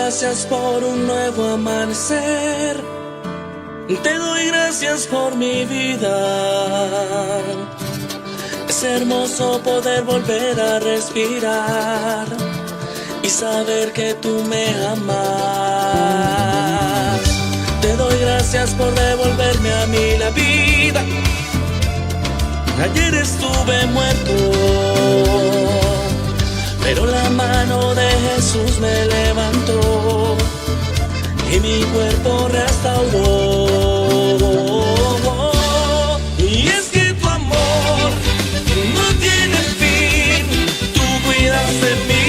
gracias por un nuevo amanecer. Te doy gracias por mi vida. Es hermoso poder volver a respirar y saber que tú me amas. Te doy gracias por devolverme a mí la vida. Ayer estuve muerto, pero la mano de Jesús me levantó y mi cuerpo restauró. Y es que tu amor no tiene fin. Tú cuidas de mí,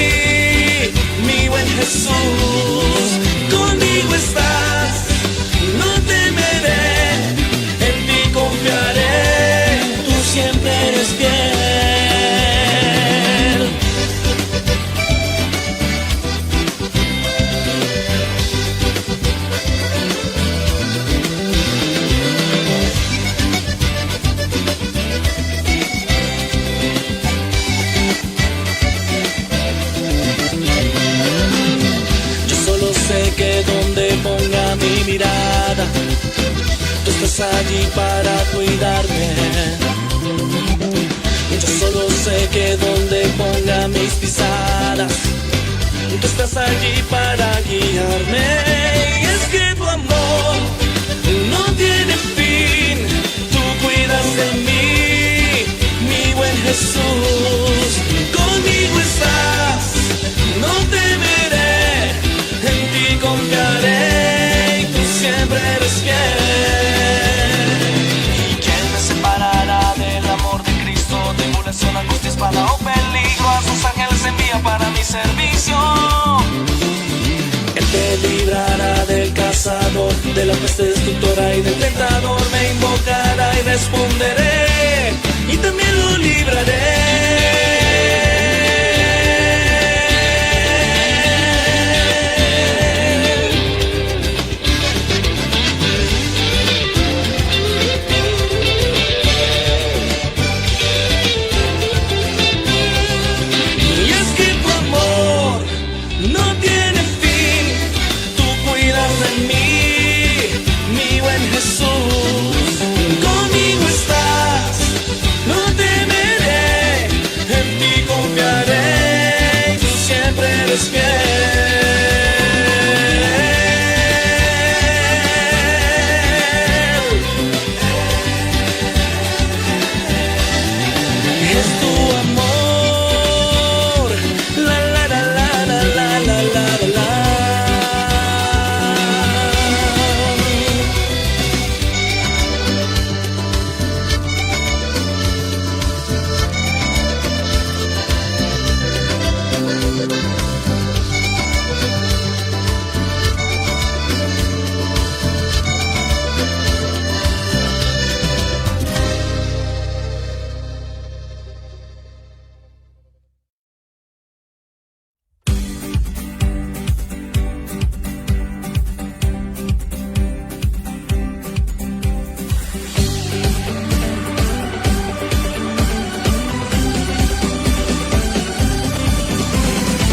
mi buen Jesús. Conmigo estás, no temeré, en ti confiaré. Tú siempre eres fiel. Que donde ponga mi mirada, tú estás allí para cuidarme. Yo solo sé que donde ponga mis pisadas, tú estás allí para guiarme. Y es que tu amor no tiene fin. Tú cuidas de mí, mi buen Jesús. Conmigo estás, no temeré, en ti confiaré y tú siempre eres fiel. ¿Y quién me separará del amor de Cristo? Tribulación, angustia, espada o peligro, a sus ángeles envía para mi servicio. Él te librará del cazador, de la peste destructora y del tentador. Me invocará y responderé, y también lo libraré.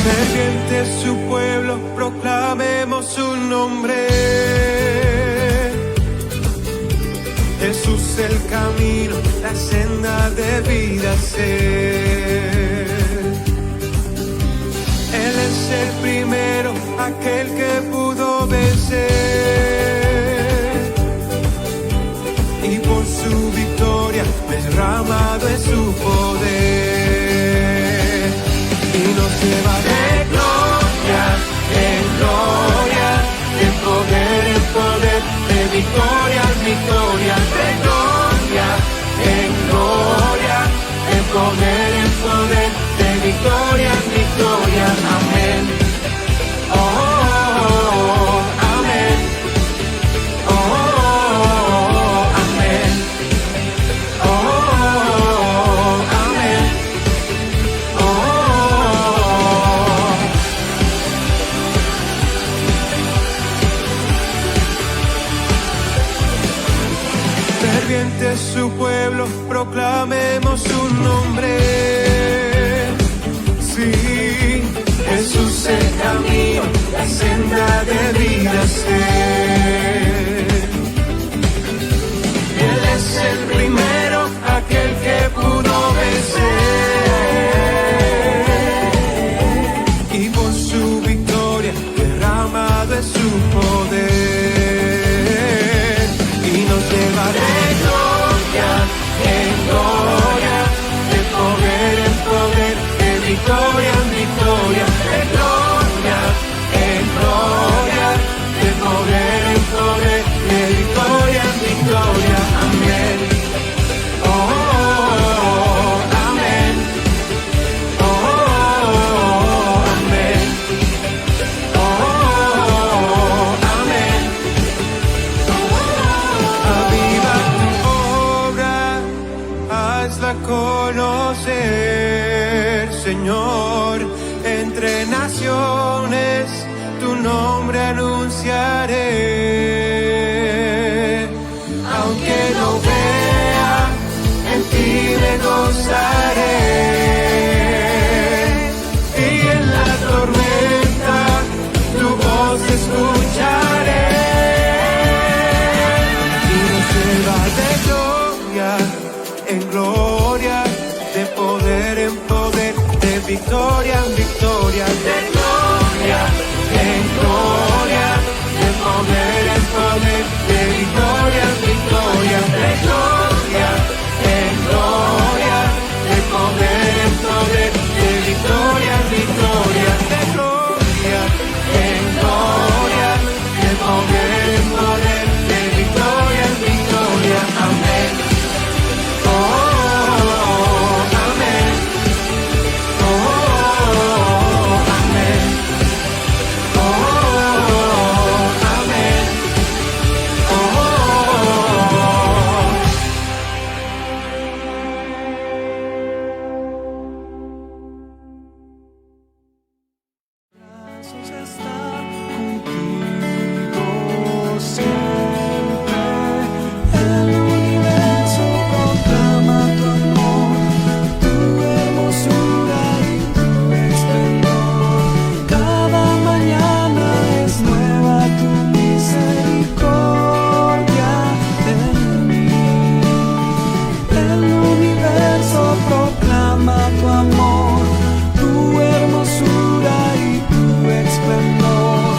Ferviente su pueblo, proclamemos su nombre. Jesús el camino, la senda de vida ser. Él es el primero, aquel que pudo vencer. Y por su victoria derramado en su poder. Y nos lleva de gloria en gloria, de poder en poder, de victoria en victoria, de gloria en gloria, de poder en poder, de victoria en victoria. Amén. Oh, oh, oh, amén. Oh, oh, oh, amén. Oh, oh, oh, amén. Ferviente su pueblo, proclamemos su nombre. Sí, Jesús el camino, la senda Señor. Entre naciones tu nombre anunciaré. Aunque no vea, en ti me gozaré. Y en la tormenta tu voz escucharé. Y nos lleva de gloria en gloria, de poder en poder, de victoria en victoria, de gloria en gloria, de poder en poder, de victoria en victoria, de gloria en gloria, de poder en poder, de victoria en victoria, de gloria en gloria, de poder en poder, de victoria en victoria. Amén. Oh, amén. Oh, amén. Oh, amén. Estar contigo siempre. El universo proclama tu amor, tu hermosura y tu esplendor. Cada mañana es nueva tu misericordia en mí. El universo proclama tu amor, tu hermosura y tu esplendor.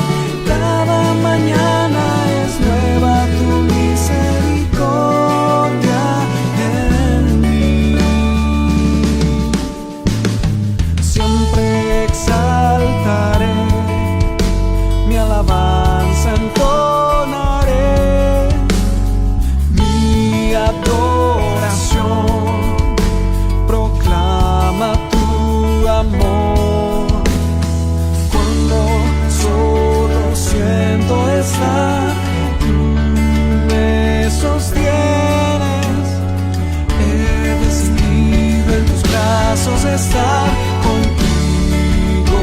Cada mañana es nueva tu misericordia en mí. Siempre exaltaré, mi alabanza entonaré, mi adoración proclama tu amor. Cuando solo siento estar, tú me sostienes. He decidido en tus brazos estar contigo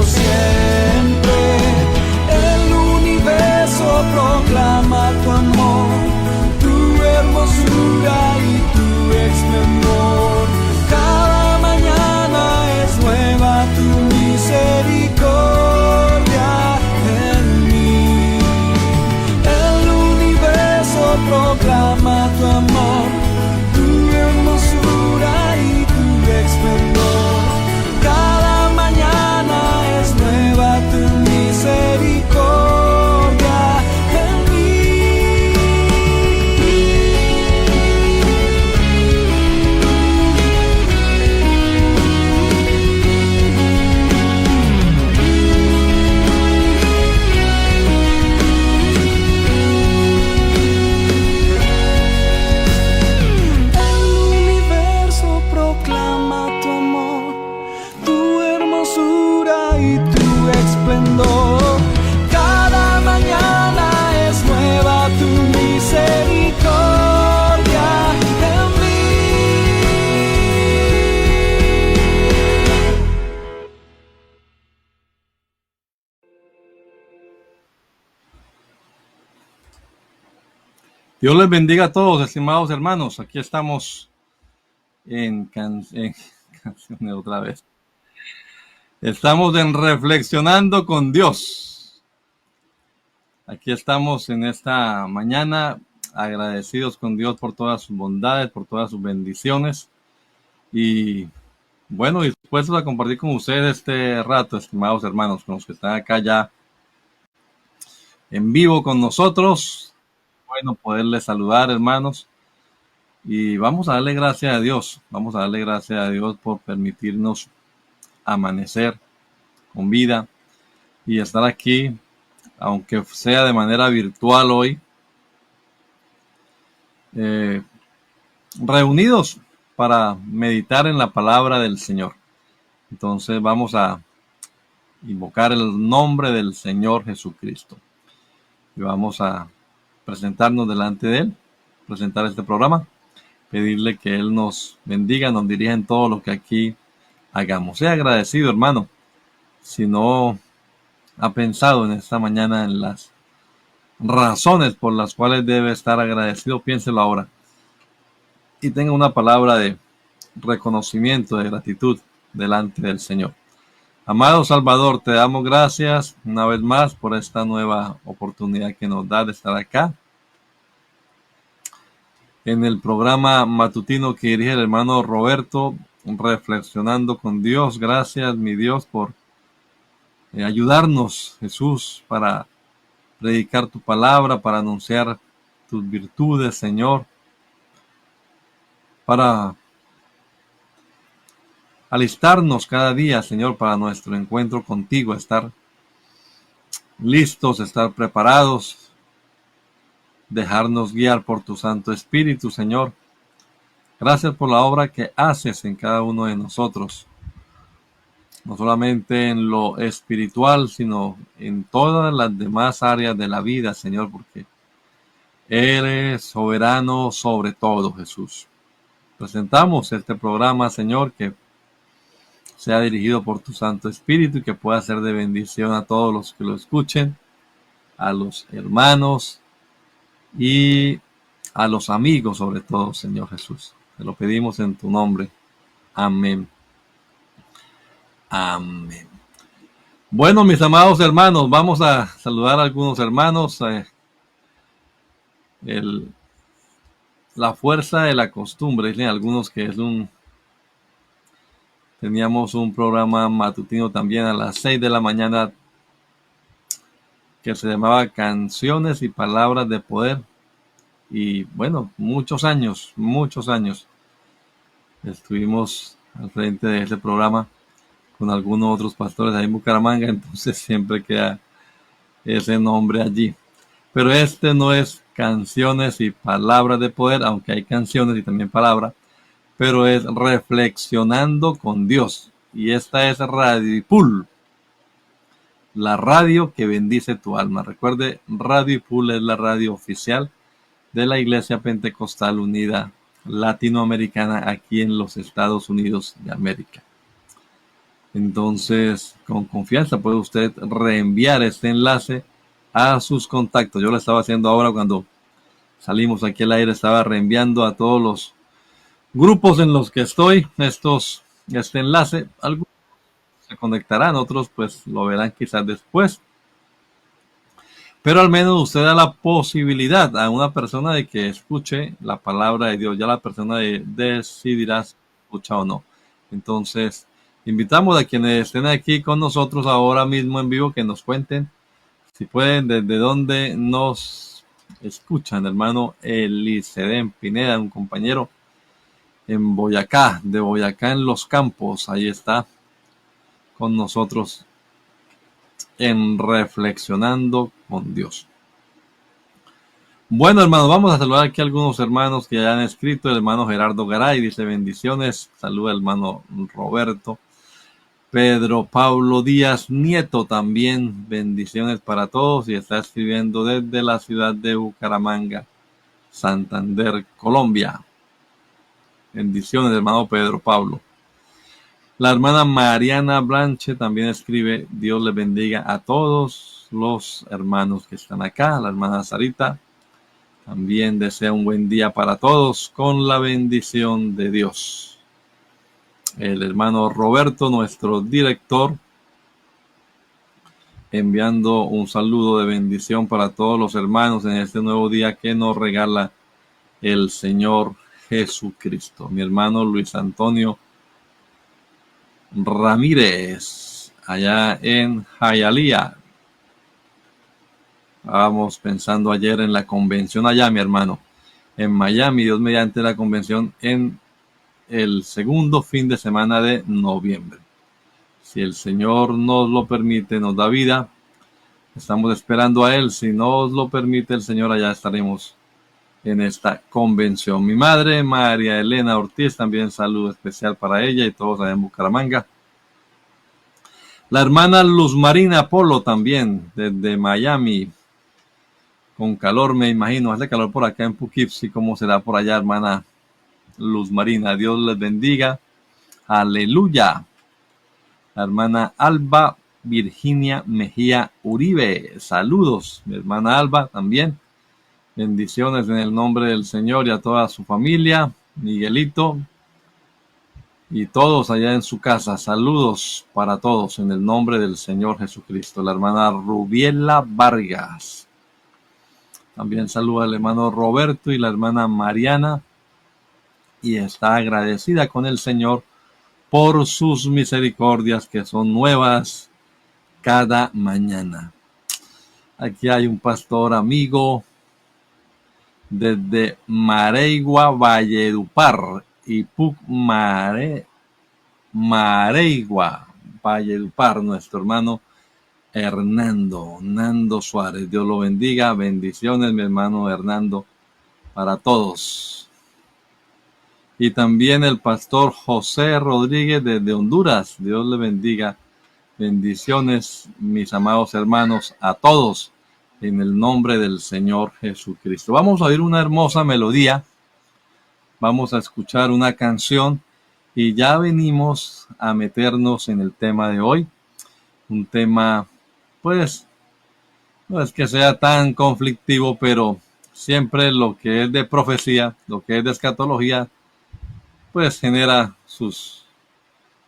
siempre. El universo proclama tu amor, tu hermosura y tu esplendor. Cada mañana es nueva tu misericordia en mí. El universo proclama tu amor, tu hermosura y tu esplendor. Cada mañana es nueva tu misericordia en mí. El universo proclama tu amor, tu hermosura y tu esplendor. Cada mañana es nueva tu misericordia en mí. Dios les bendiga a todos, estimados hermanos. Aquí estamos en canciones otra vez. Estamos en Reflexionando con Dios. Aquí estamos en esta mañana agradecidos con Dios por todas sus bondades, por todas sus bendiciones. Y bueno, dispuestos a compartir con ustedes este rato, estimados hermanos, con los que están acá ya en vivo con nosotros. Bueno, poderles saludar, hermanos. Y vamos a darle gracias a Dios. Vamos a darle gracias a Dios por permitirnos amanecer con vida y estar aquí, aunque sea de manera virtual hoy, reunidos para meditar en la palabra del Señor. Entonces vamos a invocar el nombre del Señor Jesucristo y vamos a presentarnos delante de Él, presentar este programa, pedirle que Él nos bendiga, nos dirija en todo lo que aquí hagamos. Sea agradecido, hermano. Si no ha pensado en esta mañana en las razones por las cuales debe estar agradecido, piénselo ahora. Y tenga una palabra de reconocimiento, de gratitud delante del Señor. Amado Salvador, te damos gracias una vez más por esta nueva oportunidad que nos da de estar acá en el programa matutino que dirige el hermano Roberto, reflexionando con Dios. Gracias, mi Dios, por ayudarnos, Jesús, para predicar tu palabra, para anunciar tus virtudes, Señor, para alistarnos cada día, Señor, para nuestro encuentro contigo, estar listos, estar preparados, dejarnos guiar por tu Santo Espíritu, Señor. Gracias por la obra que haces en cada uno de nosotros, no solamente en lo espiritual, sino en todas las demás áreas de la vida, Señor, porque eres soberano sobre todo, Jesús. Presentamos este programa, Señor, que sea dirigido por tu Santo Espíritu y que pueda ser de bendición a todos los que lo escuchen, a los hermanos y a los amigos, sobre todo, Señor Jesús. Te lo pedimos en tu nombre. Amén. Amén. Bueno, mis amados hermanos, vamos a saludar a algunos hermanos. La fuerza de la costumbre, dicen algunos que es teníamos un programa matutino también a las 6 de la mañana que se llamaba Canciones y Palabras de Poder. Y bueno, muchos años estuvimos al frente de ese programa con algunos otros pastores ahí en Bucaramanga, entonces siempre queda ese nombre allí. Pero este no es Canciones y Palabras de Poder, aunque hay canciones y también palabras, pero es Reflexionando con Dios. Y esta es Radio Pool, la radio que bendice tu alma. Recuerde, Radio Pool es la radio oficial de la Iglesia Pentecostal Unida Latinoamericana aquí en los Estados Unidos de América. Entonces, con confianza puede usted reenviar este enlace a sus contactos. Yo lo estaba haciendo ahora cuando salimos aquí al aire, estaba reenviando a todos los grupos en los que estoy este enlace. Algunos se conectarán, otros pues lo verán quizás después. Pero al menos usted da la posibilidad a una persona de que escuche la palabra de Dios. Ya la persona decidirá si escucha o no. Entonces, invitamos a quienes estén aquí con nosotros ahora mismo en vivo que nos cuenten, si pueden, desde dónde nos escuchan. Hermano Eliseden Pineda, un compañero en Boyacá, de Boyacá en Los Campos. Ahí está con nosotros en Reflexionando con Dios. Bueno, hermanos, vamos a saludar aquí a algunos hermanos que ya han escrito. El hermano Gerardo Garay dice bendiciones. Saluda al hermano Roberto. Pedro Pablo Díaz Nieto también, bendiciones para todos, y está escribiendo desde la ciudad de Bucaramanga, Santander, Colombia. Bendiciones, hermano Pedro Pablo. La hermana Mariana Blanche también escribe, Dios les bendiga a todos los hermanos que están acá. La hermana Sarita también desea un buen día para todos con la bendición de Dios. El hermano Roberto, nuestro director, enviando un saludo de bendición para todos los hermanos en este nuevo día que nos regala el Señor Jesucristo. Mi hermano Luis Antonio Ramírez, allá en Hialeah. Estábamos pensando ayer en la convención allá, mi hermano, en Miami, Dios mediante, la convención en el segundo fin de semana de noviembre. Si el Señor nos lo permite, nos da vida, estamos esperando a Él. Si nos lo permite el Señor, allá estaremos en esta convención. Mi madre, María Elena Ortiz, también saludo especial para ella y todos allá en Bucaramanga. La hermana Luz Marina Polo también, desde Miami, con calor me imagino, hace calor por acá en Poughkeepsie, ¿cómo será por allá, hermana Luz Marina? Dios les bendiga, aleluya. la hermana Alba Virginia Mejía Uribe. Saludos, mi hermana Alba también. Bendiciones en el nombre del Señor y a toda su familia. Miguelito y todos allá en su casa. Saludos para todos en el nombre del Señor Jesucristo. La hermana Rubiela Vargas. También saluda al hermano Roberto y la hermana Mariana. Y está agradecida con el Señor por sus misericordias que son nuevas cada mañana. Aquí hay un pastor amigo desde Mareigua, Valledupar, y Mareigua, Valledupar, nuestro hermano Hernando Suárez. Dios lo bendiga. Bendiciones, mi hermano Hernando, para todos. Y también el pastor José Rodríguez desde Honduras. Dios le bendiga. Bendiciones, mis amados hermanos, a todos en el nombre del Señor Jesucristo. Vamos a oír una hermosa melodía. Vamos a escuchar una canción y ya venimos a meternos en el tema de hoy. Un tema, pues, no es que sea tan conflictivo, pero siempre lo que es de profecía, lo que es de escatología, pues genera sus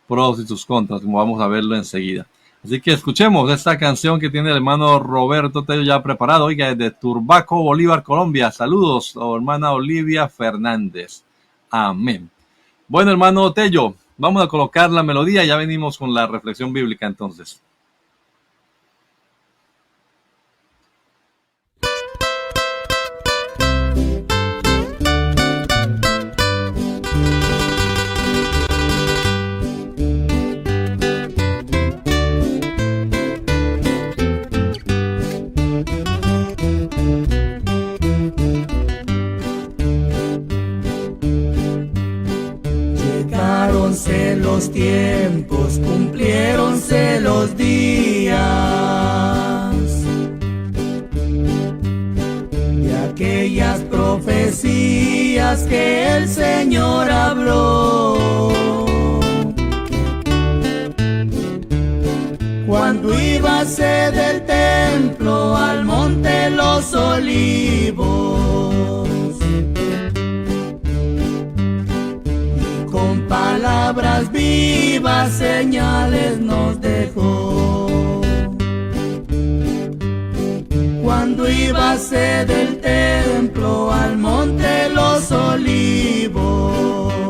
pros y sus contras, como vamos a verlo enseguida. Así que escuchemos esta canción que tiene el hermano Roberto Tello ya preparado. Oiga, desde Turbaco, Bolívar, Colombia. Saludos, hermana Olivia Fernández. Amén. Bueno, hermano Tello, vamos a colocar la melodía. Ya venimos con la reflexión bíblica entonces. Los tiempos, cumpliéronse los días de aquellas profecías que el Señor habló cuando íbase del templo al monte Los Olivos. Palabras vivas, señales nos dejó. Cuando íbase del templo al monte Los Olivos,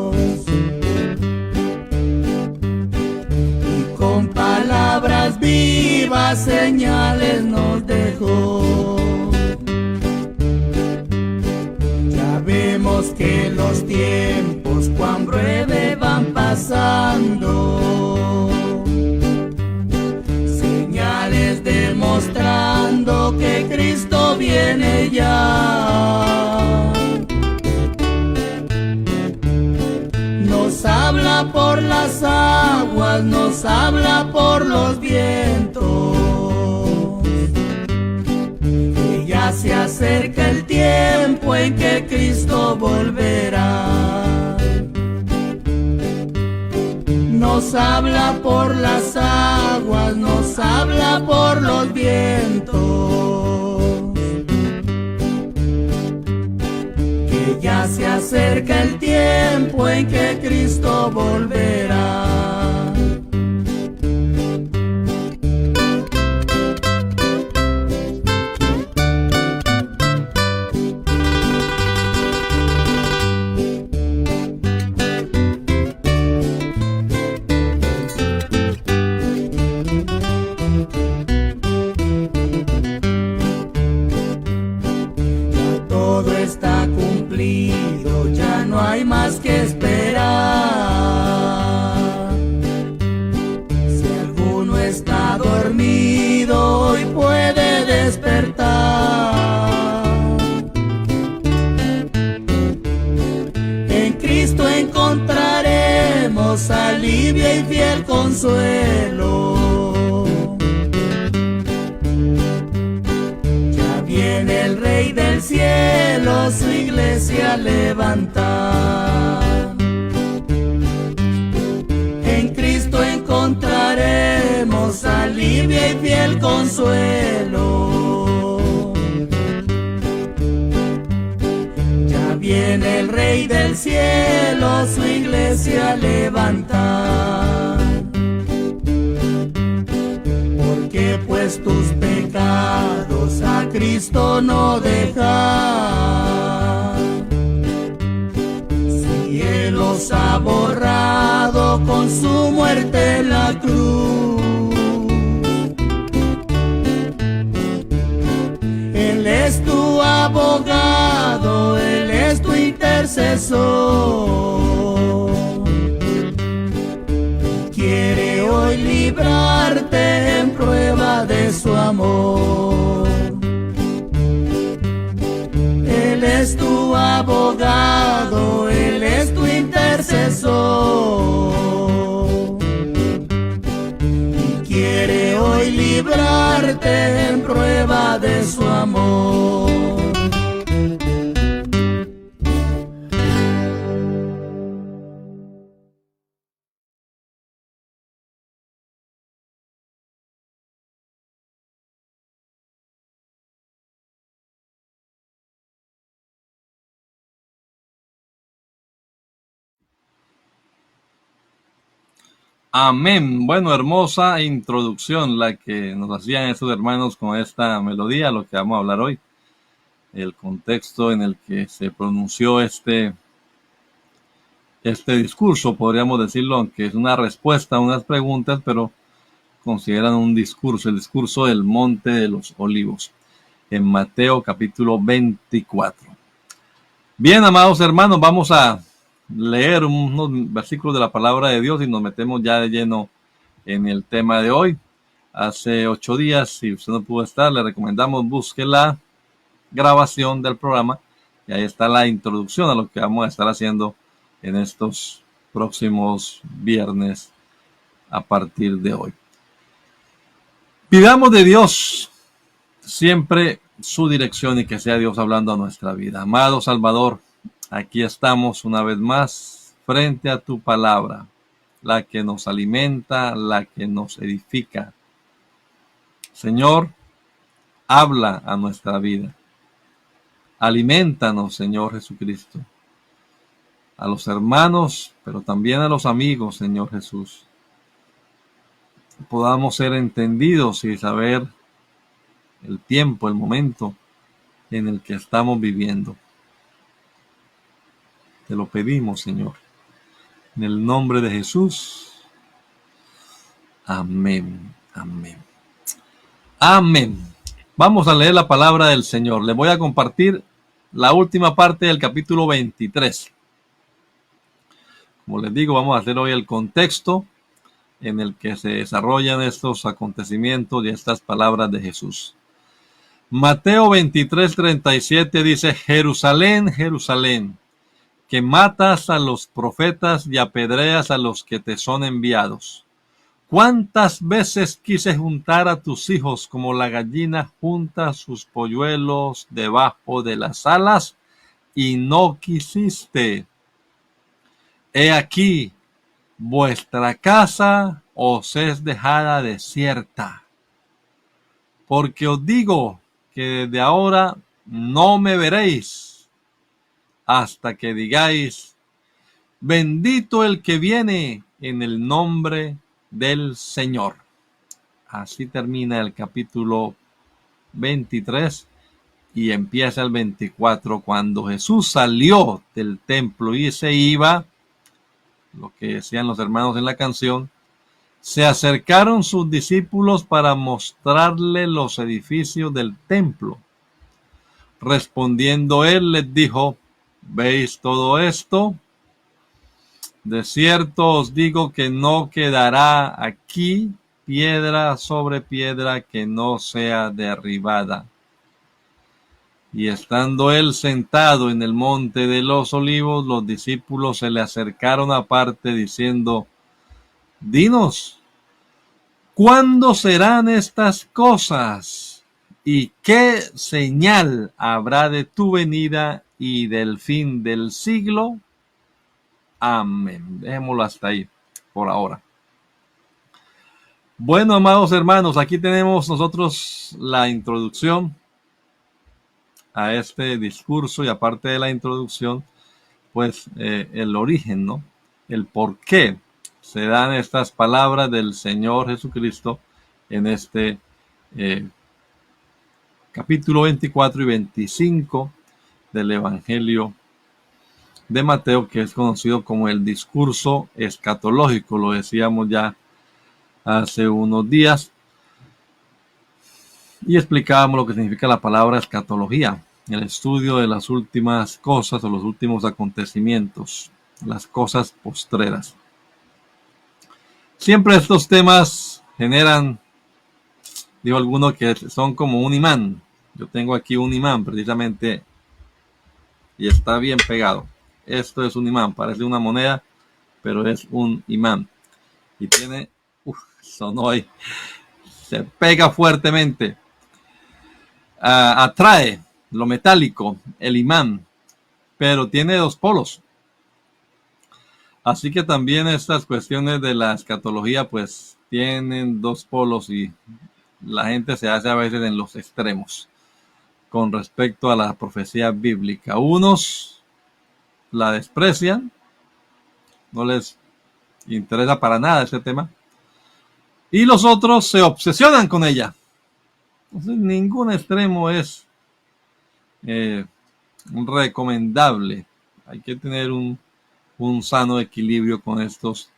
y con palabras vivas, señales nos dejó. Ya vemos que los tiempos cuán breve van pasando, señales demostrando que Cristo viene ya. Nos habla por las aguas, nos habla por los vientos, que ya se acerca el tiempo en que Cristo volverá. Nos habla por las aguas, nos habla por los vientos, que ya se acerca el tiempo en que Cristo volverá. Ya no hay más que esperar. Si alguno está dormido, hoy puede despertar. En Cristo encontraremos alivio y fiel consuelo. Ya viene el Rey del cielo, su iglesia levantar. En Cristo encontraré alivio y fiel consuelo. Ya viene el Rey del cielo, su iglesia a levantar. Porque pues tus pecados a Cristo no dejar. Si Él los ha borrado con su muerte en la cruz. Él es tu abogado, Él es tu intercesor. Quiere hoy librarte en prueba de su amor. Él es tu abogado, Él es tu intercesor. Y quiere hoy librarte en prueba de su amor. Amén. Bueno, hermosa introducción la que nos hacían estos hermanos con esta melodía, lo que vamos a hablar hoy. El contexto en el que se pronunció este discurso, podríamos decirlo, aunque es una respuesta a unas preguntas, pero consideran un discurso, el discurso del Monte de los Olivos, en Mateo capítulo 24. Bien, amados hermanos, vamos a leer unos versículos de la palabra de Dios y nos metemos ya de lleno en el tema de hoy. Hace 8 días, si usted no pudo estar, le recomendamos busque la grabación del programa y ahí está la introducción a lo que vamos a estar haciendo en estos próximos viernes a partir de hoy. Pidamos de Dios siempre su dirección y que sea Dios hablando a nuestra vida. Amado Salvador, aquí estamos una vez más frente a tu palabra, la que nos alimenta, la que nos edifica. Señor, habla a nuestra vida. Aliméntanos, Señor Jesucristo. A los hermanos, pero también a los amigos, Señor Jesús. Podamos ser entendidos y saber el tiempo, el momento en el que estamos viviendo. Te lo pedimos, Señor. En el nombre de Jesús. Amén. Amén. Amén. Vamos a leer la palabra del Señor. Les voy a compartir la última parte del capítulo 23. Como les digo, vamos a hacer hoy el contexto en el que se desarrollan estos acontecimientos y estas palabras de Jesús. Mateo 23:37 dice: Jerusalén, Jerusalén, que matas a los profetas y apedreas a los que te son enviados. ¿Cuántas veces quise juntar a tus hijos como la gallina junta sus polluelos debajo de las alas, y no quisiste? He aquí, vuestra casa os es dejada desierta. Porque os digo que desde ahora no me veréis, hasta que digáis: bendito el que viene en el nombre del Señor. Así termina el capítulo 23 y empieza el 24. Cuando Jesús salió del templo y se iba, lo que decían los hermanos en la canción, se acercaron sus discípulos para mostrarle los edificios del templo. Respondiendo él les dijo: ¿veis todo esto? De cierto os digo que no quedará aquí piedra sobre piedra que no sea derribada. Y estando él sentado en el monte de los olivos, los discípulos se le acercaron aparte diciendo: dinos, ¿cuándo serán estas cosas? ¿Y qué señal habrá de tu venida y del fin del siglo? Amén. Dejémoslo hasta ahí por ahora. Bueno, amados hermanos, aquí tenemos nosotros la introducción a este discurso y aparte de la introducción, pues el origen, ¿no? El por qué se dan estas palabras del Señor Jesucristo en este capítulo 24 y 25 del Evangelio de Mateo, que es conocido como el discurso escatológico. Lo decíamos ya hace unos días y explicábamos lo que significa la palabra escatología, el estudio de las últimas cosas o los últimos acontecimientos, las cosas postreras. Siempre estos temas generan, digo alguno, que son como un imán. Yo tengo aquí un imán precisamente y está bien pegado. Esto es un imán, parece una moneda, pero es un imán. Y tiene, sonó ahí, se pega fuertemente. Atrae lo metálico, el imán, pero tiene dos polos. Así que también estas cuestiones de la escatología pues tienen dos polos y la gente se hace a veces en los extremos con respecto a la profecía bíblica. Unos la desprecian, no les interesa para nada este tema, y los otros se obsesionan con ella. Entonces ningún extremo es recomendable. Hay que tener un sano equilibrio con estos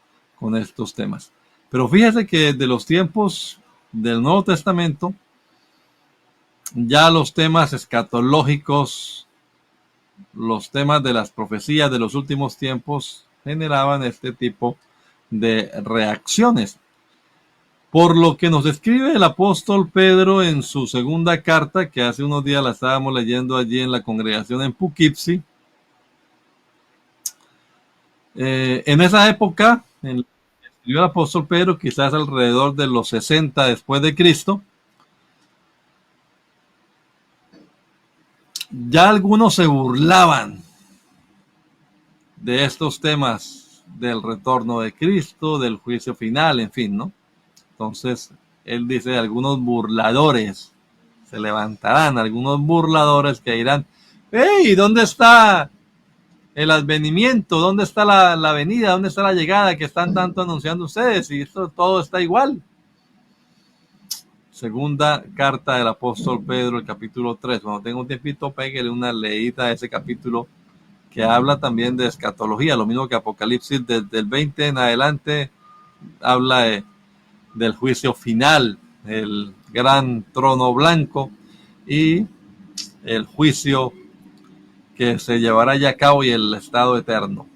temas. Pero fíjese que desde los tiempos del Nuevo Testamento, ya los temas escatológicos, los temas de las profecías de los últimos tiempos generaban este tipo de reacciones. Por lo que nos escribe el apóstol Pedro en su segunda carta, que hace unos días la estábamos leyendo allí en la congregación en Poughkeepsie. En esa época, en la que escribió el apóstol Pedro, quizás alrededor de los 60 después de Cristo, ya algunos se burlaban de estos temas del retorno de Cristo, del juicio final, en fin, ¿no? Entonces, él dice, algunos burladores se levantarán, algunos burladores que dirán, hey, ¿dónde está el advenimiento? ¿Dónde está la venida? ¿Dónde está la llegada que están tanto anunciando ustedes? Y esto todo está igual. Segunda carta del apóstol Pedro, el capítulo 3. Cuando tenga un tiempito, péguele una leída a ese capítulo que habla también de escatología, lo mismo que Apocalipsis, desde el 20 en adelante, habla del juicio final, el gran trono blanco y el juicio que se llevará ya a cabo y el estado eterno.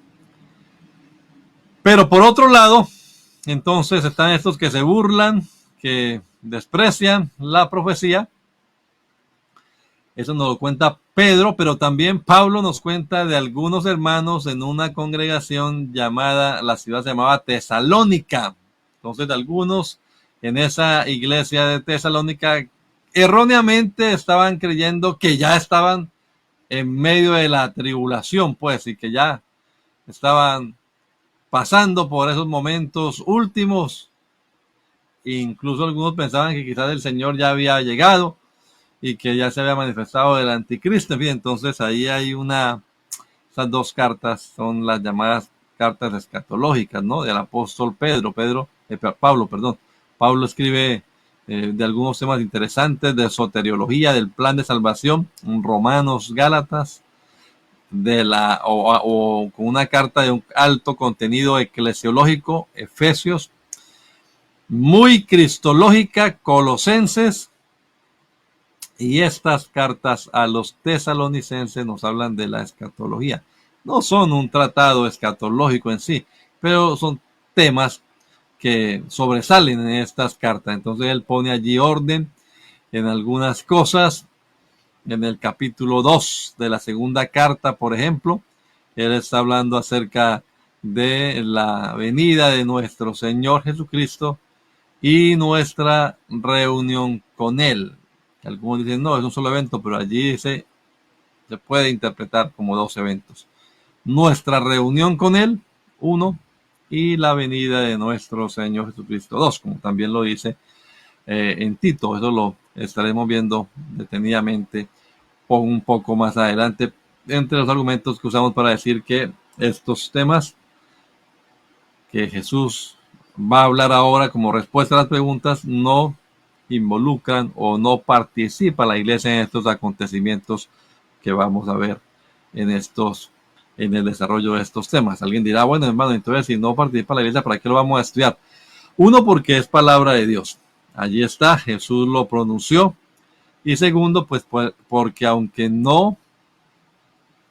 Pero por otro lado, entonces están estos que se burlan, que desprecian la profecía. Eso nos lo cuenta Pedro, pero también Pablo nos cuenta de algunos hermanos en una congregación llamada, la ciudad se llamaba Tesalónica. Entonces, de algunos en esa iglesia de Tesalónica erróneamente estaban creyendo que ya estaban en medio de la tribulación, pues, y que ya estaban pasando por esos momentos últimos. Incluso algunos pensaban que quizás el Señor ya había llegado y que ya se había manifestado el anticristo. En fin, entonces ahí hay esas dos cartas son las llamadas cartas escatológicas, ¿no? Del apóstol Pablo. Pablo escribe de algunos temas interesantes de soteriología, del plan de salvación, Romanos, Gálatas, o con una carta de un alto contenido eclesiológico, Efesios, muy cristológica, Colosenses, y estas cartas a los tesalonicenses nos hablan de la escatología. No son un tratado escatológico en sí, pero son temas que sobresalen en estas cartas. Entonces él pone allí orden en algunas cosas. En el capítulo 2 de la segunda carta, por ejemplo, él está hablando acerca de la venida de nuestro Señor Jesucristo y nuestra reunión con él. Algunos dicen, no, es un solo evento, pero allí se puede interpretar como dos eventos. Nuestra reunión con él, uno, y la venida de nuestro Señor Jesucristo 2, como también lo dice en Tito. Eso lo estaremos viendo detenidamente un poco más adelante, entre los argumentos que usamos para decir que estos temas que Jesús va a hablar ahora como respuesta a las preguntas no involucran o no participa la iglesia en estos acontecimientos que vamos a ver en el desarrollo de estos temas. Alguien dirá, bueno, hermano, entonces si no participa la iglesia, ¿para qué lo vamos a estudiar? Uno, porque es palabra de Dios. Allí está, Jesús lo pronunció. Y segundo, pues porque aunque no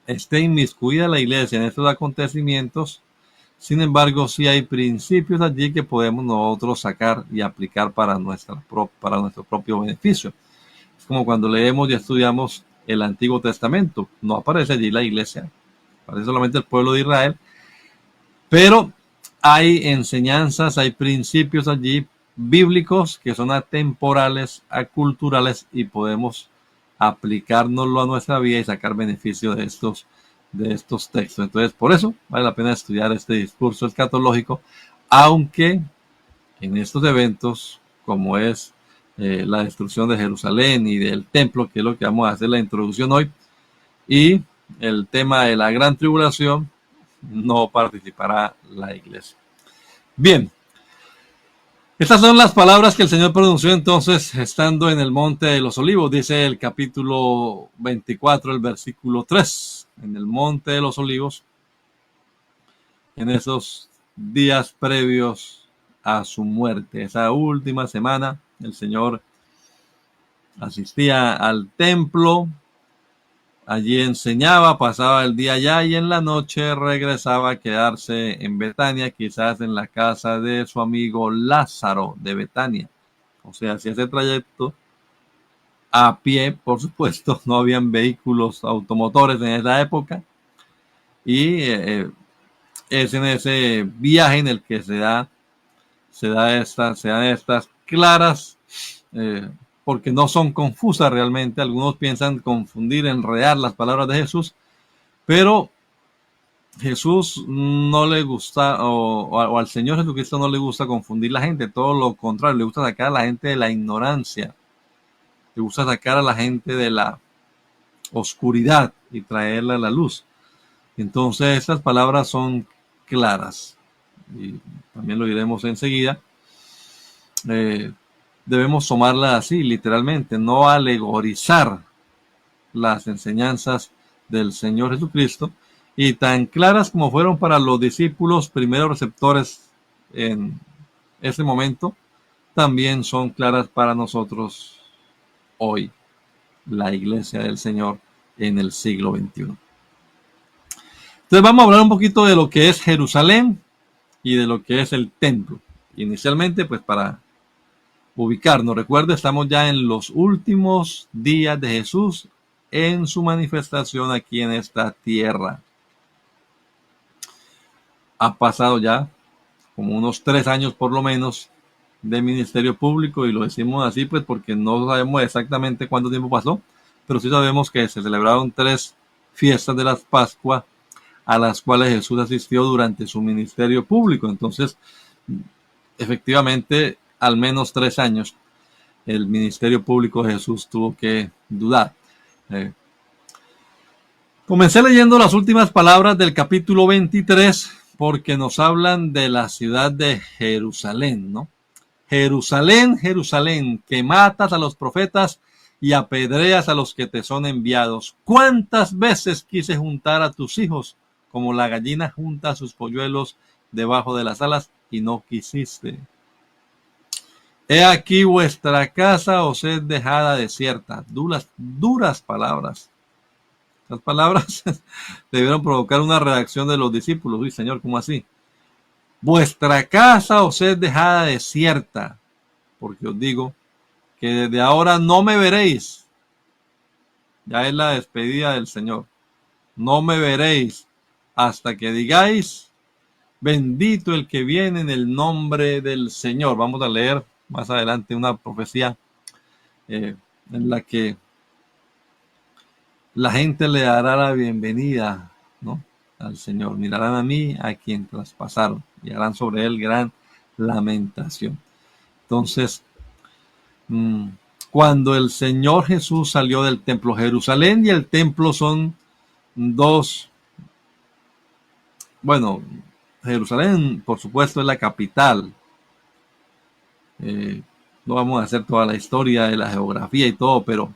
esté inmiscuida la iglesia en estos acontecimientos, sin embargo, sí hay principios allí que podemos nosotros sacar y aplicar para nuestro propio beneficio. Es como cuando leemos y estudiamos el Antiguo Testamento. No aparece allí la iglesia, aparece solamente el pueblo de Israel, pero hay enseñanzas, hay principios allí bíblicos que son atemporales, aculturales, y podemos aplicárnoslo a nuestra vida y sacar beneficio de estos textos. Entonces, por eso vale la pena estudiar este discurso escatológico, aunque en estos eventos, como es la destrucción de Jerusalén y del templo, que es lo que vamos a hacer la introducción hoy, y el tema de la gran tribulación, no participará la iglesia. Bien, estas son las palabras que el Señor pronunció entonces estando en el Monte de los Olivos. Dice el capítulo 24, el versículo 3. En el Monte de los Olivos, en esos días previos a su muerte, esa última semana, el Señor asistía al templo, allí enseñaba, pasaba el día allá y en la noche regresaba a quedarse en Betania, quizás en la casa de su amigo Lázaro de Betania. O sea, hacía ese trayecto a pie, por supuesto, no habían vehículos automotores en esa época, y es en ese viaje en el que se dan estas claras, porque no son confusas realmente. Algunos piensan confundir, enredar las palabras de Jesús, pero Jesús no le gusta, o al Señor Jesucristo no le gusta confundir la gente, todo lo contrario, le gusta sacar a la gente de la ignorancia, le gusta sacar a la gente de la oscuridad y traerla a la luz. Entonces estas palabras son claras, y también lo diremos enseguida. Debemos tomarlas así, literalmente, no alegorizar las enseñanzas del Señor Jesucristo, y tan claras como fueron para los discípulos primeros receptores en ese momento, también son claras para nosotros hoy, la iglesia del Señor en el siglo XXI. Entonces vamos a hablar un poquito de lo que es Jerusalén y de lo que es el templo. Inicialmente, pues para ubicarnos, recuerde, estamos ya en los últimos días de Jesús en su manifestación aquí en esta tierra. Ha pasado ya como unos 3 años por lo menos de ministerio público, y lo decimos así pues porque no sabemos exactamente cuánto tiempo pasó, pero sí sabemos que se celebraron 3 fiestas de las Pascuas a las cuales Jesús asistió durante su ministerio público. Entonces, efectivamente, al menos 3 años el ministerio público de Jesús tuvo que dudar. Comencé leyendo las últimas palabras del capítulo 23 porque nos hablan de la ciudad de Jerusalén, ¿no? Jerusalén, Jerusalén, que matas a los profetas y apedreas a los que te son enviados. ¿Cuántas veces quise juntar a tus hijos como la gallina junta sus polluelos debajo de las alas, y no quisiste? He aquí vuestra casa os es dejada desierta. Duras palabras. Las palabras debieron provocar una reacción de los discípulos. Uy, Señor, ¿cómo así? Vuestra casa os es dejada desierta, porque os digo que desde ahora no me veréis. Ya es la despedida del Señor. No me veréis hasta que digáis, bendito el que viene en el nombre del Señor. Vamos a leer más adelante una profecía en la que la gente le dará la bienvenida, ¿no?, al Señor. Mirarán a mí, a quien traspasaron. y harán sobre él gran lamentación. Entonces, cuando el Señor Jesús salió del templo, Jerusalén y el templo son dos, bueno, Jerusalén, por supuesto, es la capital. No vamos a hacer toda la historia de la geografía y todo, pero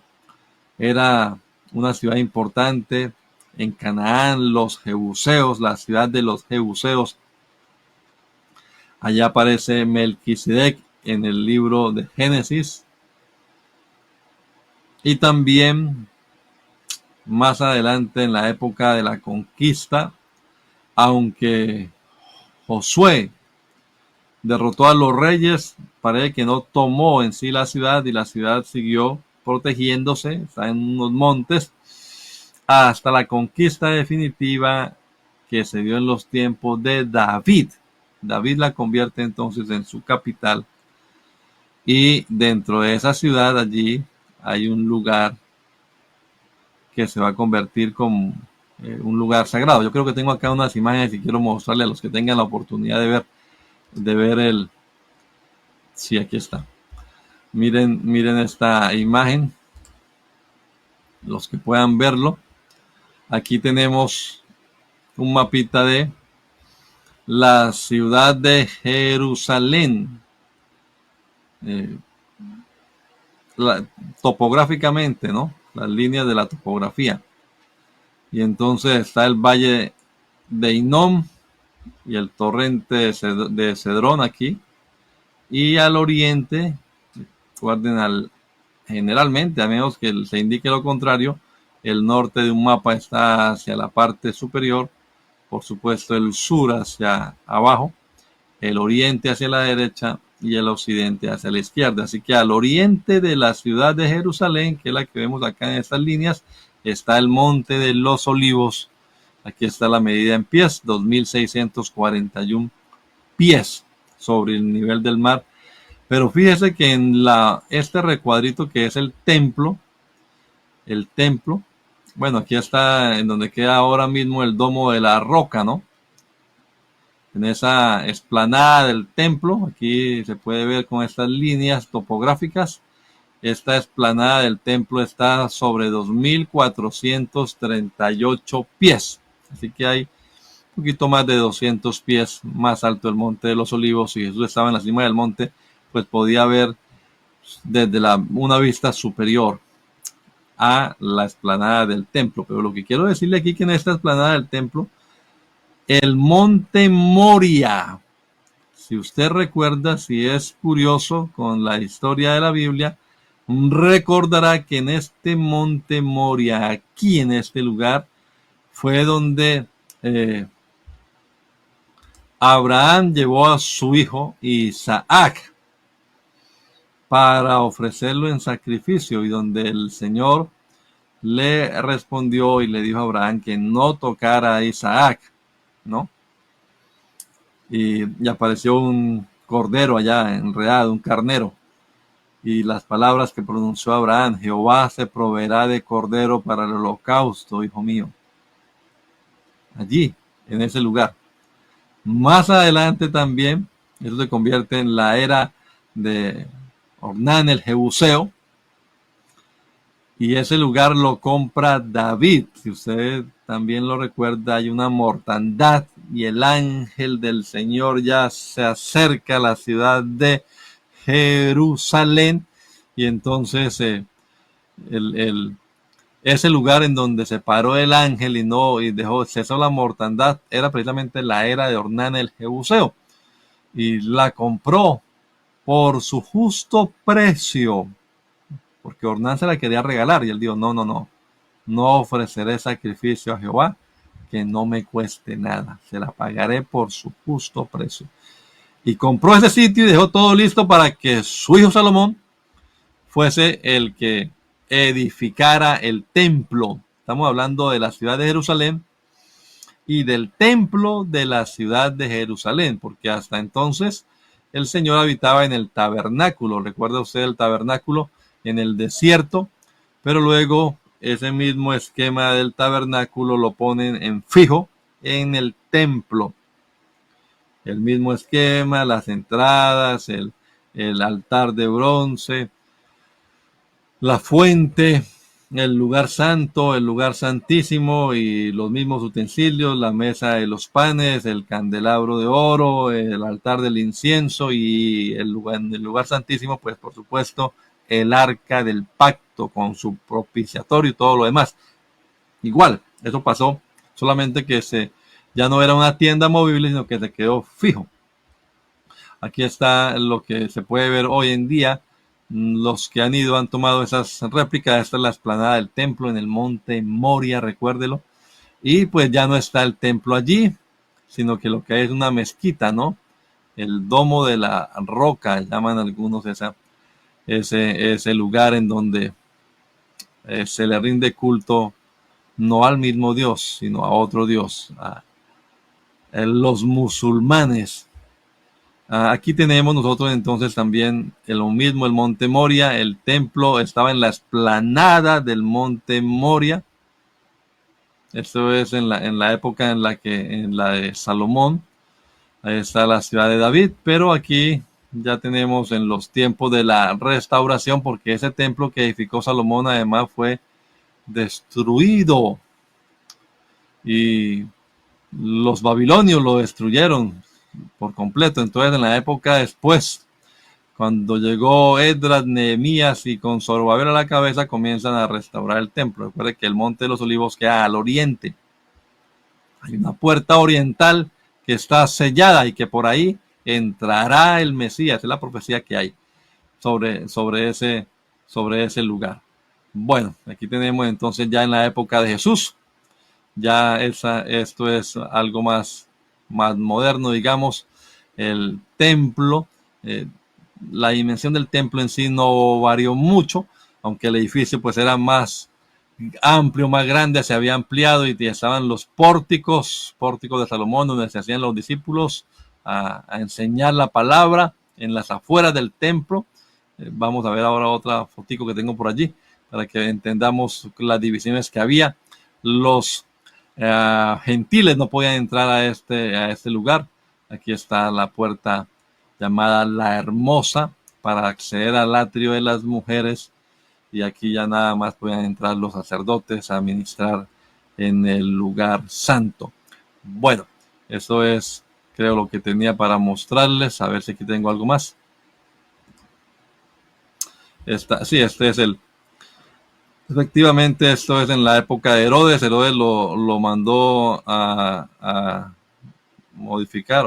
era una ciudad importante en Canaán, los Jebuseos, la ciudad de los Jebuseos. Allá aparece Melquisedec en el libro de Génesis. Y también más adelante en la época de la conquista, aunque Josué derrotó a los reyes, parece que no tomó en sí la ciudad y la ciudad siguió protegiéndose, está en unos montes, hasta la conquista definitiva que se dio en los tiempos de David. David la convierte entonces en su capital y dentro de esa ciudad allí hay un lugar que se va a convertir como un lugar sagrado. Yo creo que tengo acá unas imágenes y quiero mostrarle a los que tengan la oportunidad de ver el... Sí, aquí está. Miren esta imagen, los que puedan verlo. Aquí tenemos un mapita de la ciudad de Jerusalén. Topográficamente, ¿no? Las líneas de la topografía. Y entonces está el valle de Hinnom y el torrente de Cedrón aquí. Y al oriente, guarden generalmente, a menos que se indique lo contrario, el norte de un mapa está hacia la parte superior, por supuesto el sur hacia abajo, el oriente hacia la derecha y el occidente hacia la izquierda. Así que al oriente de la ciudad de Jerusalén, que es la que vemos acá en estas líneas, está el monte de los Olivos. Aquí está la medida en pies, 2.641 pies sobre el nivel del mar. Pero fíjese que en este recuadrito que es el templo, bueno, aquí está en donde queda ahora mismo el Domo de la Roca, ¿no? En esa explanada del templo, aquí se puede ver con estas líneas topográficas, esta explanada del templo está sobre 2.438 pies. Así que hay un poquito más de 200 pies más alto el Monte de los Olivos. Si Jesús estaba en la cima del monte, pues podía ver desde una vista superior a la explanada del templo. Pero lo que quiero decirle aquí que en esta explanada del templo, el monte Moria, si usted recuerda, si es curioso con la historia de la Biblia, recordará que en este monte Moria, aquí en este lugar, fue donde Abraham llevó a su hijo Isaac para ofrecerlo en sacrificio, y donde el Señor le respondió y le dijo a Abraham que no tocara a Isaac, ¿no? Y apareció un cordero allá enredado, un carnero, y las palabras que pronunció Abraham: Jehová se proveerá de cordero para el holocausto, hijo mío. Allí, en ese lugar. Más adelante también, eso se convierte en la era de Ornán el Jebuseo, y ese lugar lo compra David. Si usted también lo recuerda, hay una mortandad y el ángel del Señor ya se acerca a la ciudad de Jerusalén, y entonces ese lugar en donde se paró el ángel y dejó cesó la mortandad era precisamente la era de Ornán el Jebuseo, y la compró por su justo precio, porque Ornán se la quería regalar, y él dijo: no ofreceré sacrificio a Jehová que no me cueste nada, se la pagaré por su justo precio. Y compró ese sitio y dejó todo listo para que su hijo Salomón fuese el que edificara el templo. Estamos hablando de la ciudad de Jerusalén y del templo de la ciudad de Jerusalén, porque hasta entonces el Señor habitaba en el tabernáculo. Recuerda usted el tabernáculo en el desierto, pero luego ese mismo esquema del tabernáculo lo ponen en fijo en el templo. el mismo esquema, las entradas, el altar de bronce, la fuente, el lugar santo, el lugar santísimo y los mismos utensilios, la mesa de los panes, el candelabro de oro, el altar del incienso y en el lugar santísimo, pues por supuesto, el arca del pacto con su propiciatorio y todo lo demás. Igual, eso pasó, solamente que ya no era una tienda movible, sino que se quedó fijo. Aquí está lo que se puede ver hoy en día. Los que han ido han tomado esas réplicas. Esta es la explanada del templo en el monte Moria, recuérdelo. Y pues ya no está el templo allí, sino que lo que hay es una mezquita, ¿no? El domo de la roca, llaman algunos ese lugar en donde se le rinde culto no al mismo Dios, sino a otro Dios, a los musulmanes. Aquí tenemos nosotros entonces también lo mismo, el monte Moria. El templo estaba en la explanada del monte Moria. Esto es en la época en la de Salomón. Ahí está la ciudad de David, pero aquí ya tenemos en los tiempos de la restauración, porque ese templo que edificó Salomón además fue destruido y los babilonios lo destruyeron por completo. Entonces en la época después, cuando llegó Esdras, Nehemías y con Zorobabel a la cabeza, comienzan a restaurar el templo. Recuerde que el monte de los olivos queda al oriente. Hay una puerta oriental que está sellada y que por ahí entrará el Mesías. Es la profecía que hay sobre ese lugar. Bueno, aquí tenemos entonces ya en la época de Jesús. Ya esto es algo más moderno, digamos. El templo, la dimensión del templo en sí no varió mucho, aunque el edificio pues era más amplio, más grande, se había ampliado y estaban los pórticos de Salomón, donde se hacían los discípulos a enseñar la palabra en las afueras del templo. Vamos a ver ahora otra fotico que tengo por allí para que entendamos las divisiones que había. Los gentiles no podían entrar a este lugar. Aquí está la puerta llamada La Hermosa para acceder al atrio de las mujeres, y aquí ya nada más podían entrar los sacerdotes a ministrar en el lugar santo. Bueno, eso es, creo, lo que tenía para mostrarles. A ver si aquí tengo algo más. Sí, efectivamente, esto es en la época de Herodes. Herodes lo mandó a modificar,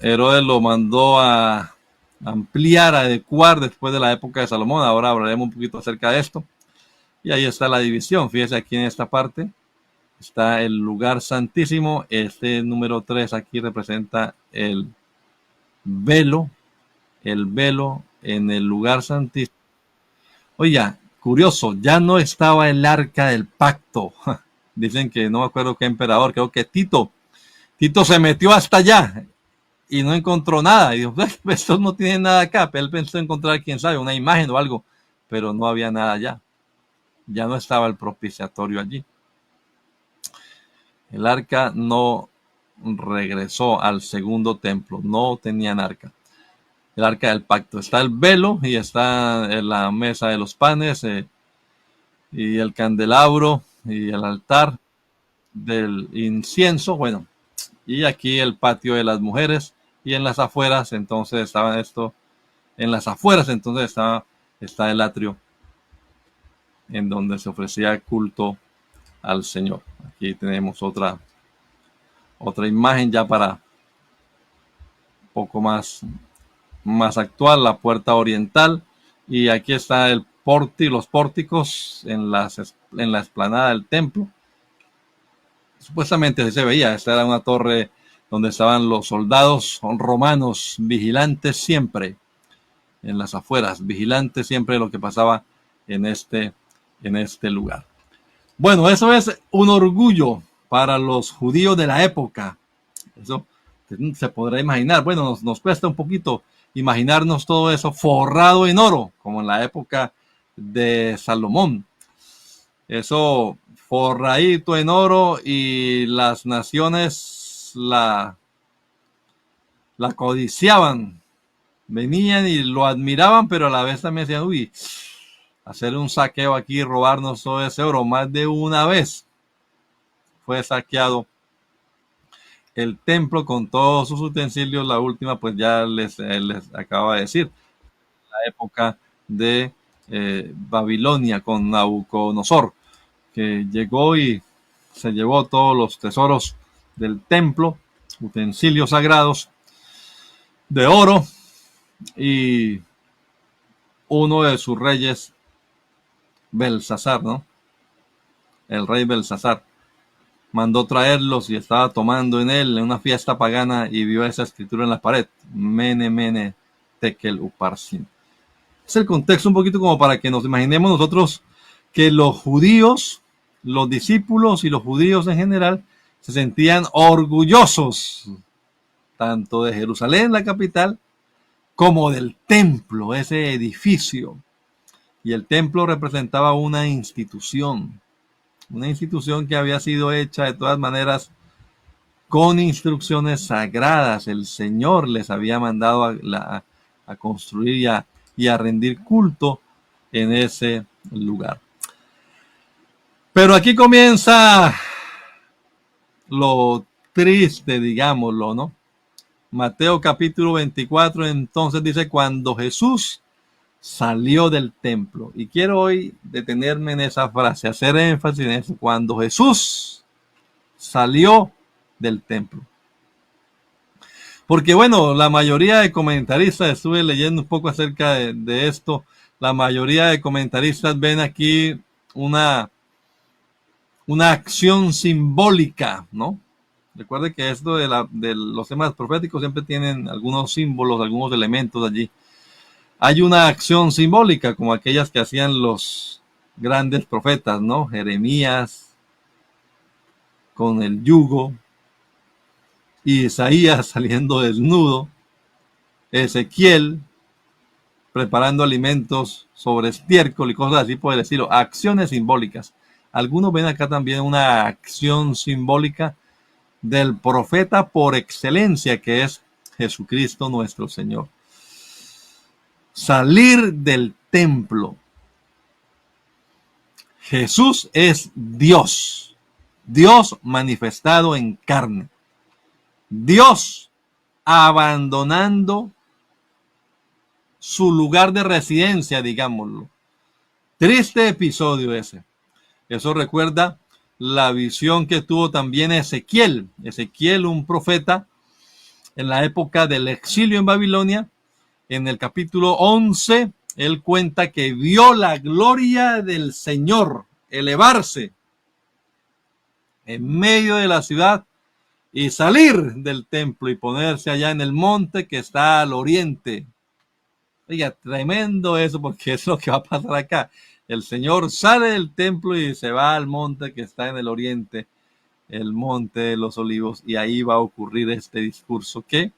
Herodes lo mandó a ampliar, a adecuar después de la época de Salomón. Ahora hablaremos un poquito acerca de esto. Y ahí está la división. Fíjese aquí en esta parte está el lugar santísimo. Este número 3 aquí representa el velo en el lugar santísimo. Oiga, curioso, ya no estaba el arca del pacto. Dicen que no me acuerdo qué emperador, creo que Tito se metió hasta allá y no encontró nada. Y dijo, esto no tiene nada acá. Pero él pensó encontrar, quién sabe, una imagen o algo, pero no había nada allá. Ya no estaba el propiciatorio allí. El arca no regresó al segundo templo, no tenían arca. El arca del pacto. Está el velo y está la mesa de los panes y el candelabro y el altar del incienso. Bueno, y aquí el patio de las mujeres, y en las afueras entonces estaba está el atrio en donde se ofrecía culto al Señor. Aquí tenemos otra imagen ya para un poco más actual, la puerta oriental, y aquí está los pórticos en la explanada del templo. Supuestamente así se veía. Esta era una torre donde estaban los soldados romanos, vigilantes siempre en las afueras, vigilantes siempre de lo que pasaba en este lugar. Bueno, eso es un orgullo para los judíos de la época. Eso se podrá imaginar. Bueno, nos cuesta un poquito imaginarnos todo eso forrado en oro, como en la época de Salomón. Eso forradito en oro, y las naciones la codiciaban, venían y lo admiraban, pero a la vez también decían, uy, hacer un saqueo aquí, robarnos todo ese oro. Más de una vez fue saqueado el templo con todos sus utensilios. La última, pues ya les acaba de decir, la época de Babilonia con Nabucodonosor, que llegó y se llevó todos los tesoros del templo, utensilios sagrados de oro, y uno de sus reyes, Belsasar, ¿no? El rey Belsasar mandó traerlos y estaba tomando en él en una fiesta pagana y vio esa escritura en la pared: Mene, Mene, Tekel, Uparsin. Es el contexto un poquito como para que nos imaginemos nosotros que los judíos, los discípulos y los judíos en general se sentían orgullosos tanto de Jerusalén, la capital, como del templo, ese edificio. Y el templo representaba una institución que había sido hecha de todas maneras con instrucciones sagradas. El Señor les había mandado a construir y a rendir culto en ese lugar. Pero aquí comienza lo triste, digámoslo, ¿no? Mateo capítulo 24, entonces dice, cuando Jesús salió del templo. Y quiero hoy detenerme en esa frase, hacer énfasis en eso. Cuando Jesús salió del templo. Porque bueno, la mayoría de comentaristas, estuve leyendo un poco acerca de esto, la mayoría de comentaristas ven aquí una acción simbólica, ¿no? Recuerde que esto de los temas proféticos siempre tienen algunos símbolos, algunos elementos allí. Hay una acción simbólica como aquellas que hacían los grandes profetas, ¿no? Jeremías con el yugo, Isaías saliendo desnudo, Ezequiel preparando alimentos sobre estiércol y cosas así por el estilo. Acciones simbólicas. Algunos ven acá también una acción simbólica del profeta por excelencia, que es Jesucristo nuestro Señor. Salir del templo. Jesús es Dios, Dios manifestado en carne, Dios abandonando su lugar de residencia, digámoslo. Triste episodio ese. Eso recuerda la visión que tuvo también Ezequiel, un profeta en la época del exilio en Babilonia. En el capítulo 11, él cuenta que vio la gloria del Señor elevarse en medio de la ciudad y salir del templo y ponerse allá en el monte que está al oriente. Oiga, tremendo eso, porque es lo que va a pasar acá. El Señor sale del templo y se va al monte que está en el oriente, el monte de los olivos, y ahí va a ocurrir este discurso que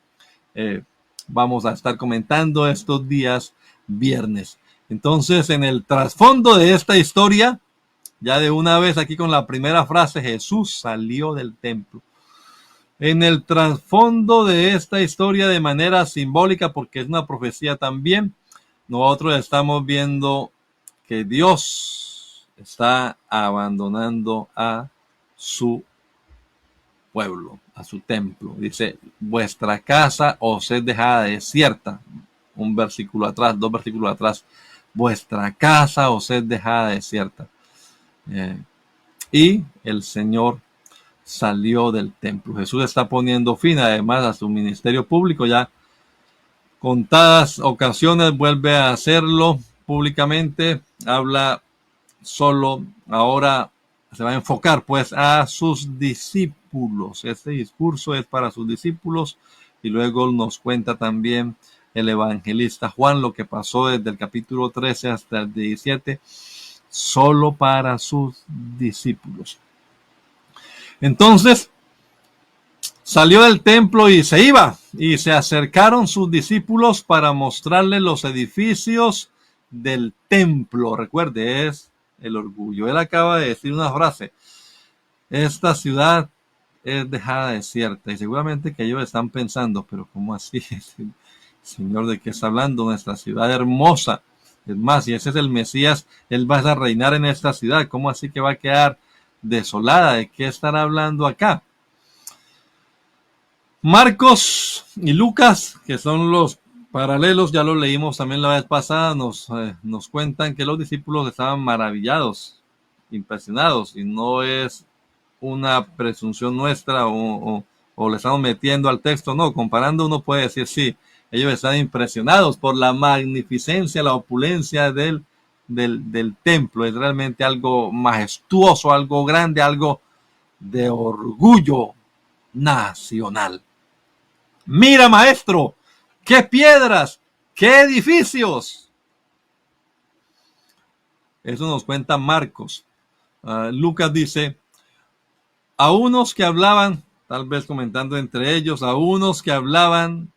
vamos a estar comentando estos días viernes. Entonces, en el trasfondo de esta historia, ya de una vez aquí con la primera frase, Jesús salió del templo. En el trasfondo de esta historia de manera simbólica, porque es una profecía también, nosotros estamos viendo que Dios está abandonando a su pueblo, a su templo. Dice, vuestra casa os es dejada desierta. Un versículo atrás, 2 versículos atrás. Vuestra casa os es dejada desierta. Y el Señor salió del templo. Jesús está poniendo fin además a su ministerio público. Ya contadas ocasiones vuelve a hacerlo públicamente. Habla solo. Ahora se va a enfocar pues a sus discípulos. Este discurso es para sus discípulos, y luego nos cuenta también el evangelista Juan lo que pasó desde el capítulo 13 hasta el 17, solo para sus discípulos. Entonces salió del templo y se iba, y se acercaron sus discípulos para mostrarle los edificios del templo. Recuerde, es el orgullo. Él acaba de decir una frase: esta ciudad es dejada desierta. Y seguramente que ellos están pensando, pero ¿cómo así? Señor, ¿de qué está hablando? Nuestra ciudad hermosa. Es más, si ese es el Mesías, Él va a reinar en esta ciudad. ¿Cómo así que va a quedar desolada? ¿De qué estará hablando acá? Marcos y Lucas, que son los paralelos, ya lo leímos también la vez pasada, nos cuentan que los discípulos estaban maravillados, impresionados, y no es una presunción nuestra o le estamos metiendo al texto, no, comparando uno puede decir sí, ellos están impresionados por la magnificencia, la opulencia del templo, es realmente algo majestuoso, algo grande, algo de orgullo nacional. Mira, maestro, qué piedras, qué edificios. Eso nos cuenta Marcos. Lucas dice, a unos que hablaban, tal vez comentando entre ellos, a unos que hablaban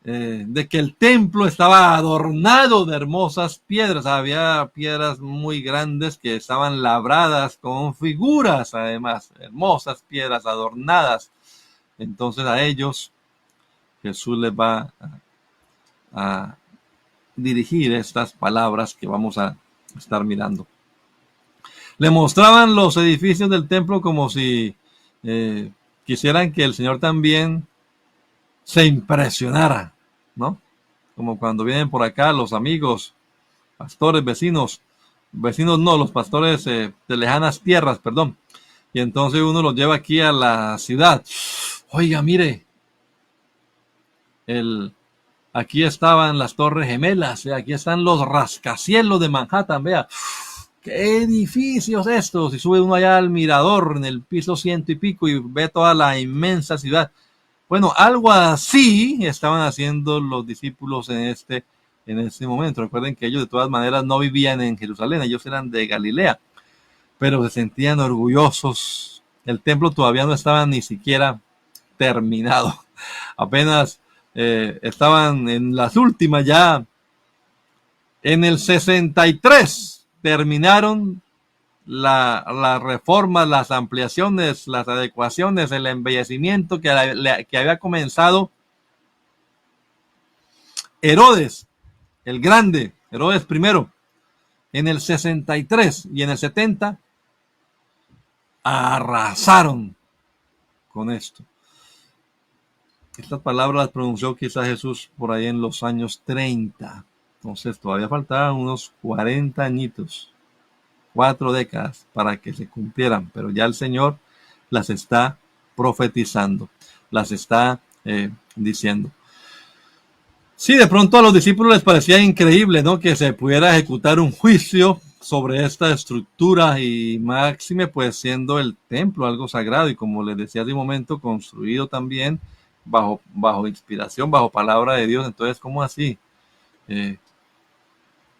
de que el templo estaba adornado de hermosas piedras. Había piedras muy grandes que estaban labradas con figuras, además, hermosas piedras adornadas. Entonces a ellos Jesús les va a dirigir estas palabras que vamos a estar mirando. Le mostraban los edificios del templo como si quisieran que el Señor también se impresionara, ¿no? Como cuando vienen por acá los amigos, pastores, vecinos no, los pastores de lejanas tierras, perdón. Y entonces uno los lleva aquí a la ciudad. Oiga, mire, aquí estaban las Torres Gemelas, aquí están los rascacielos de Manhattan, vea, qué edificios estos, y sube uno allá al mirador en el piso 100 y pico y ve toda la inmensa ciudad. Bueno, algo así estaban haciendo los discípulos en este momento. Recuerden que ellos de todas maneras no vivían en Jerusalén, ellos eran de Galilea, pero se sentían orgullosos. El templo todavía no estaba ni siquiera terminado, apenas estaban en las últimas ya. En el 63 terminaron las reformas, las ampliaciones, las adecuaciones, el embellecimiento que había comenzado Herodes, el grande, Herodes I, en el 63 y en el 70 arrasaron con esto. Estas palabras las pronunció quizás Jesús por ahí en los años 30. Entonces todavía faltaban unos 40 añitos, 4 décadas para que se cumplieran. Pero ya el Señor las está profetizando, las está diciendo. Sí, de pronto a los discípulos les parecía increíble, ¿no?, que se pudiera ejecutar un juicio sobre esta estructura y máxime, pues siendo el templo algo sagrado y como les decía hace un momento, construido también bajo inspiración, bajo palabra de Dios. Entonces, ¿cómo así?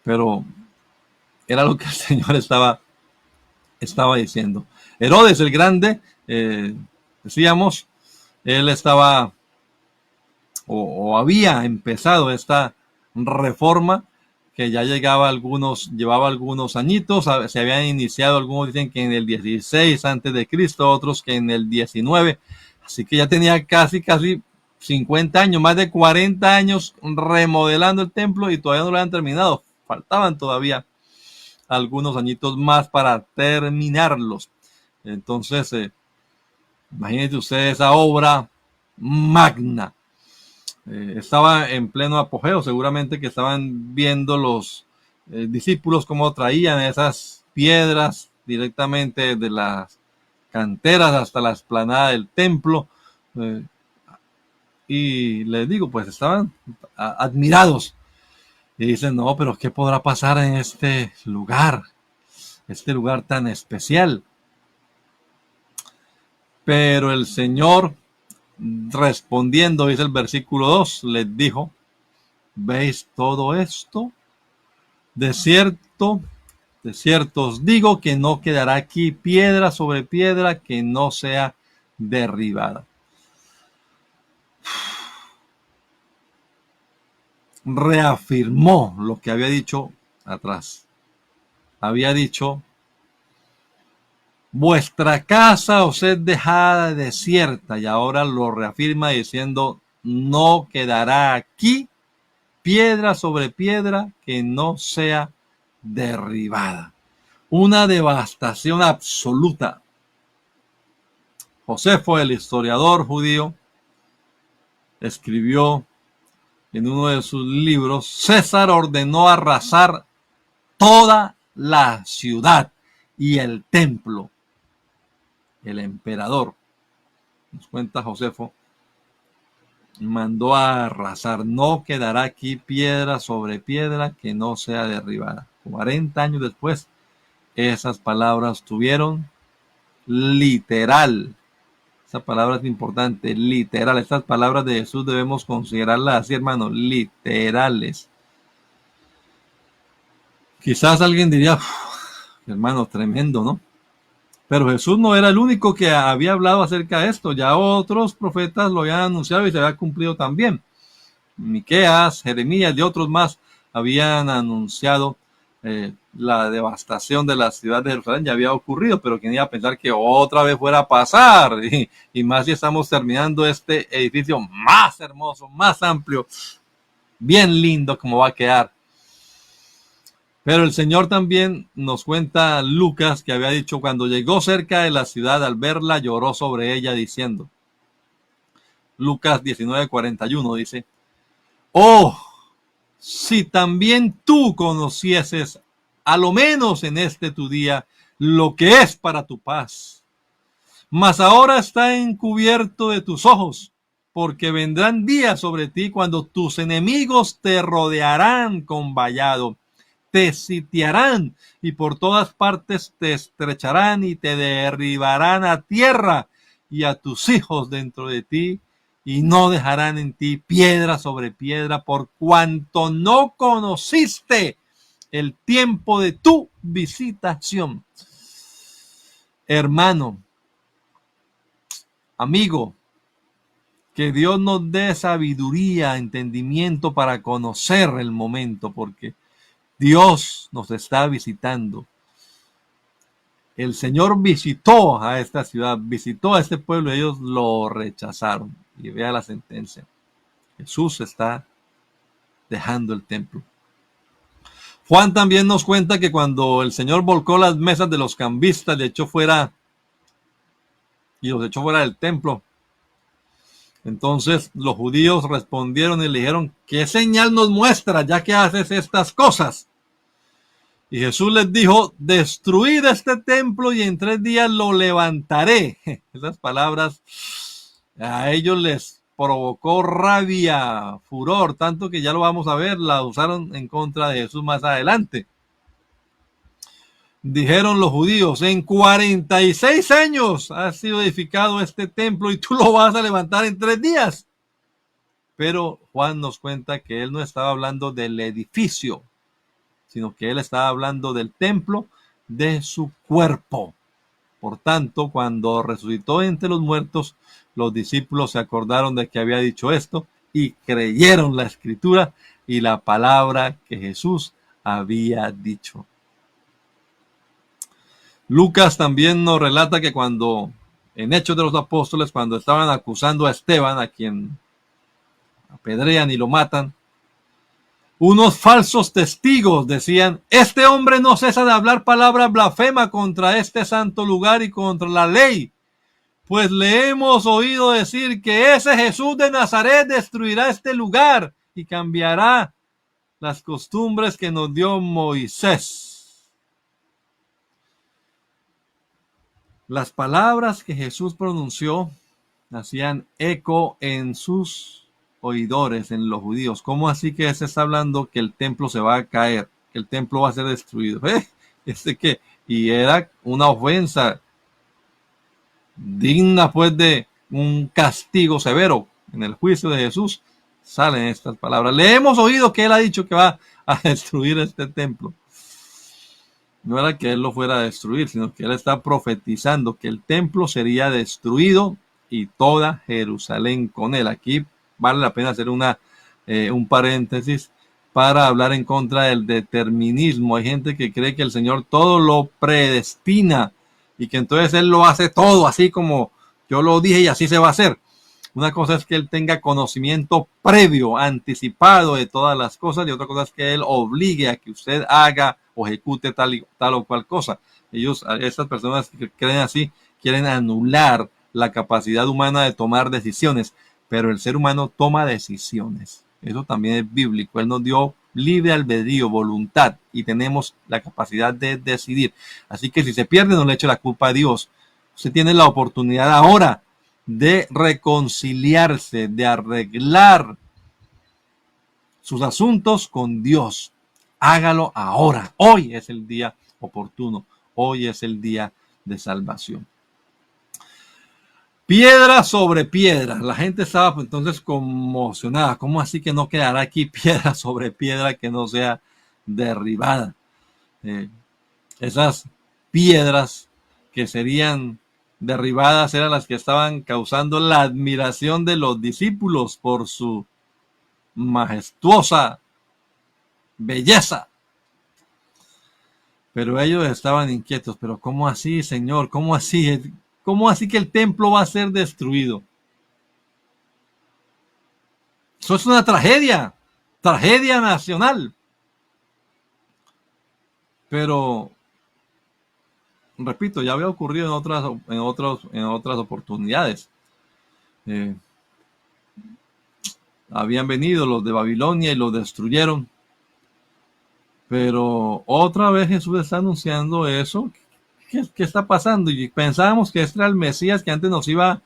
Pero era lo que el Señor estaba diciendo. Herodes el Grande, decíamos, él estaba o había empezado esta reforma que ya llevaba algunos añitos, se habían iniciado, algunos dicen que en el 16 antes de Cristo, otros que en el 19, así que ya tenía casi 50 años, más de 40 años remodelando el templo y todavía no lo habían terminado, faltaban todavía algunos añitos más para terminarlos. Entonces, imagínense ustedes esa obra magna. Estaba en pleno apogeo, seguramente que estaban viendo los discípulos cómo traían esas piedras directamente de las canteras hasta la explanada del templo, y les digo, pues estaban admirados y dicen, no, pero ¿qué podrá pasar en este lugar tan especial? Pero el Señor, respondiendo, dice el versículo 2, les dijo, ¿veis todo esto? De cierto os digo que no quedará aquí piedra sobre piedra que no sea derribada. Reafirmó lo que había dicho atrás. Había dicho, vuestra casa os es dejada desierta, y ahora lo reafirma diciendo, no quedará aquí piedra sobre piedra que no sea derribada. Una devastación absoluta. Josefo, el historiador judío, escribió en uno de sus libros, César ordenó arrasar toda la ciudad y el templo. El emperador, nos cuenta Josefo, mandó a arrasar. No quedará aquí piedra sobre piedra que no sea derribada. 40 años después, esas palabras tuvieron literal. Esa palabra es importante, literal. Estas palabras de Jesús debemos considerarlas así, hermanos, literales. Quizás alguien diría, hermano, tremendo, ¿no? Pero Jesús no era el único que había hablado acerca de esto. Ya otros profetas lo habían anunciado y se había cumplido también. Miqueas, Jeremías y otros más habían anunciado la devastación de la ciudad de Jerusalén. Ya había ocurrido, pero quién iba a pensar que otra vez fuera a pasar. Y más si estamos terminando este edificio más hermoso, más amplio, bien lindo como va a quedar. Pero el Señor también nos cuenta Lucas que había dicho, cuando llegó cerca de la ciudad, al verla lloró sobre ella diciendo, Lucas 19:41 dice, oh, si también tú conocieses, a lo menos en este tu día, lo que es para tu paz. Mas ahora está encubierto de tus ojos, porque vendrán días sobre ti cuando tus enemigos te rodearán con vallado, te sitiarán y por todas partes te estrecharán y te derribarán a tierra y a tus hijos dentro de ti, y no dejarán en ti piedra sobre piedra, por cuanto no conociste el tiempo de tu visitación. Hermano, amigo, que Dios nos dé sabiduría, entendimiento para conocer el momento, porque Dios nos está visitando. El Señor visitó a esta ciudad, visitó a este pueblo y ellos lo rechazaron. Y vea la sentencia. Jesús está dejando el templo. Juan también nos cuenta que cuando el Señor volcó las mesas de los cambistas, los echó fuera del templo. Entonces los judíos respondieron y le dijeron, ¿qué señal nos muestra ya que haces estas cosas? Y Jesús les dijo, destruid este templo y en 3 días lo levantaré. Esas palabras a ellos les provocó rabia, furor, tanto que ya lo vamos a ver, la usaron en contra de Jesús más adelante. Dijeron los judíos, en 46 años ha sido edificado este templo y tú lo vas a levantar en 3 días. Pero Juan nos cuenta que él no estaba hablando del edificio, sino que él estaba hablando del templo de su cuerpo. Por tanto, cuando resucitó entre los muertos, los discípulos se acordaron de que había dicho esto y creyeron la escritura y la palabra que Jesús había dicho. Lucas también nos relata que cuando, en Hechos de los Apóstoles, cuando estaban acusando a Esteban, a quien apedrean y lo matan, unos falsos testigos decían, este hombre no cesa de hablar palabras blasfemas contra este santo lugar y contra la ley, pues le hemos oído decir que ese Jesús de Nazaret destruirá este lugar y cambiará las costumbres que nos dio Moisés. Las palabras que Jesús pronunció hacían eco en sus oidores, en los judíos. ¿Cómo así que se está hablando que el templo se va a caer, que el templo va a ser destruido? Y era una ofensa digna pues de un castigo severo. En el juicio de Jesús salen estas palabras. Le hemos oído que él ha dicho que va a destruir este templo. No era que él lo fuera a destruir, sino que él está profetizando que el templo sería destruido y toda Jerusalén con él. Aquí vale la pena hacer un paréntesis para hablar en contra del determinismo. Hay gente que cree que el Señor todo lo predestina y que entonces él lo hace todo así como yo lo dije y así se va a hacer. Una cosa es que él tenga conocimiento previo, anticipado de todas las cosas, y otra cosa es que él obligue a que usted haga o ejecute tal o cual cosa. Estas personas que creen así, quieren anular la capacidad humana de tomar decisiones, pero el ser humano toma decisiones. Eso también es bíblico. Él nos dio libre albedrío, voluntad, y tenemos la capacidad de decidir. Así que si se pierde, no le eche la culpa a Dios. Usted tiene la oportunidad ahora de reconciliarse, de arreglar sus asuntos con Dios. Hágalo ahora. Hoy es el día oportuno. Hoy es el día de salvación. Piedra sobre piedra. La gente estaba entonces conmocionada. ¿Cómo así que no quedará aquí piedra sobre piedra que no sea derribada? Esas piedras que serían derribadas eran las que estaban causando la admiración de los discípulos por su majestuosa belleza. Pero ellos estaban inquietos. ¿Pero cómo así, Señor? ¿Cómo así? ¿Cómo así que el templo va a ser destruido? Eso es una tragedia nacional. Pero, repito, ya había ocurrido en otras oportunidades. Habían venido los de Babilonia y los destruyeron. Pero otra vez Jesús está anunciando eso. ¿Qué está pasando? Y pensábamos que este era el Mesías que antes nos iba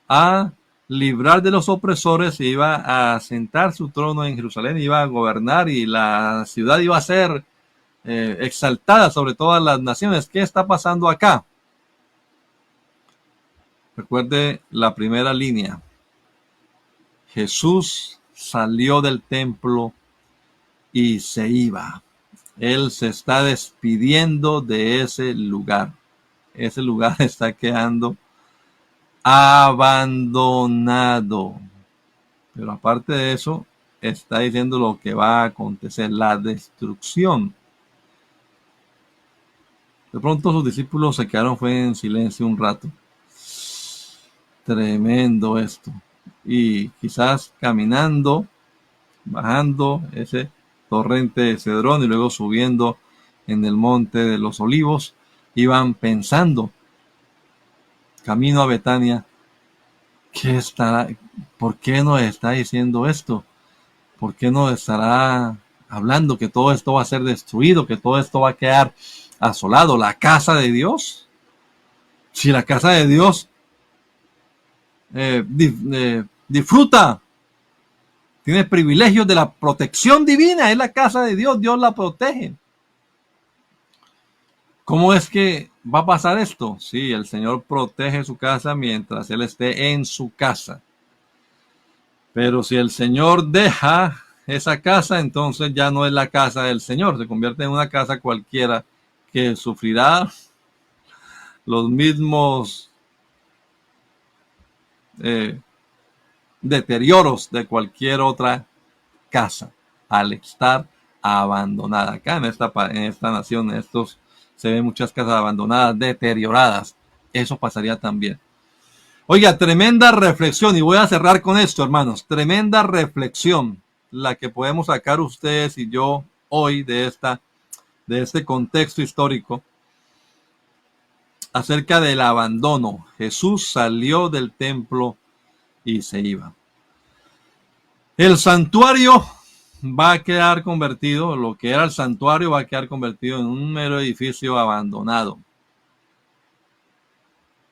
a librar de los opresores, e iba a sentar su trono en Jerusalén, iba a gobernar y la ciudad iba a ser exaltada sobre todas las naciones. ¿Qué está pasando acá? Recuerde la primera línea. Jesús salió del templo y se iba. Él se está despidiendo de ese lugar. Ese lugar está quedando abandonado. Pero aparte de eso, está diciendo lo que va a acontecer, la destrucción. De pronto sus discípulos se quedaron en silencio un rato. Tremendo esto. Y quizás caminando, bajando ese torrente de Cedrón y luego subiendo en el monte de los Olivos, iban pensando, camino a Betania, ¿por qué nos está diciendo esto? ¿Por qué nos estará hablando que todo esto va a ser destruido, que todo esto va a quedar asolado? ¿La casa de Dios? Si la casa de Dios disfruta, tiene privilegios de la protección divina, es la casa de Dios, Dios la protege. ¿Cómo es que va a pasar esto? Sí, el Señor protege su casa mientras Él esté en su casa. Pero si el Señor deja esa casa, entonces ya no es la casa del Señor, se convierte en una casa cualquiera que sufrirá los mismos deterioros de cualquier otra casa al estar abandonada. Acá en esta nación se ven muchas casas abandonadas, deterioradas. Eso pasaría también. Oiga, tremenda reflexión, y voy a cerrar con esto, hermanos. Tremenda reflexión la que podemos sacar ustedes y yo hoy de este contexto histórico acerca del abandono. Jesús salió del templo y se iba. El santuario va a quedar convertido, lo que era el santuario va a quedar convertido en un mero edificio abandonado.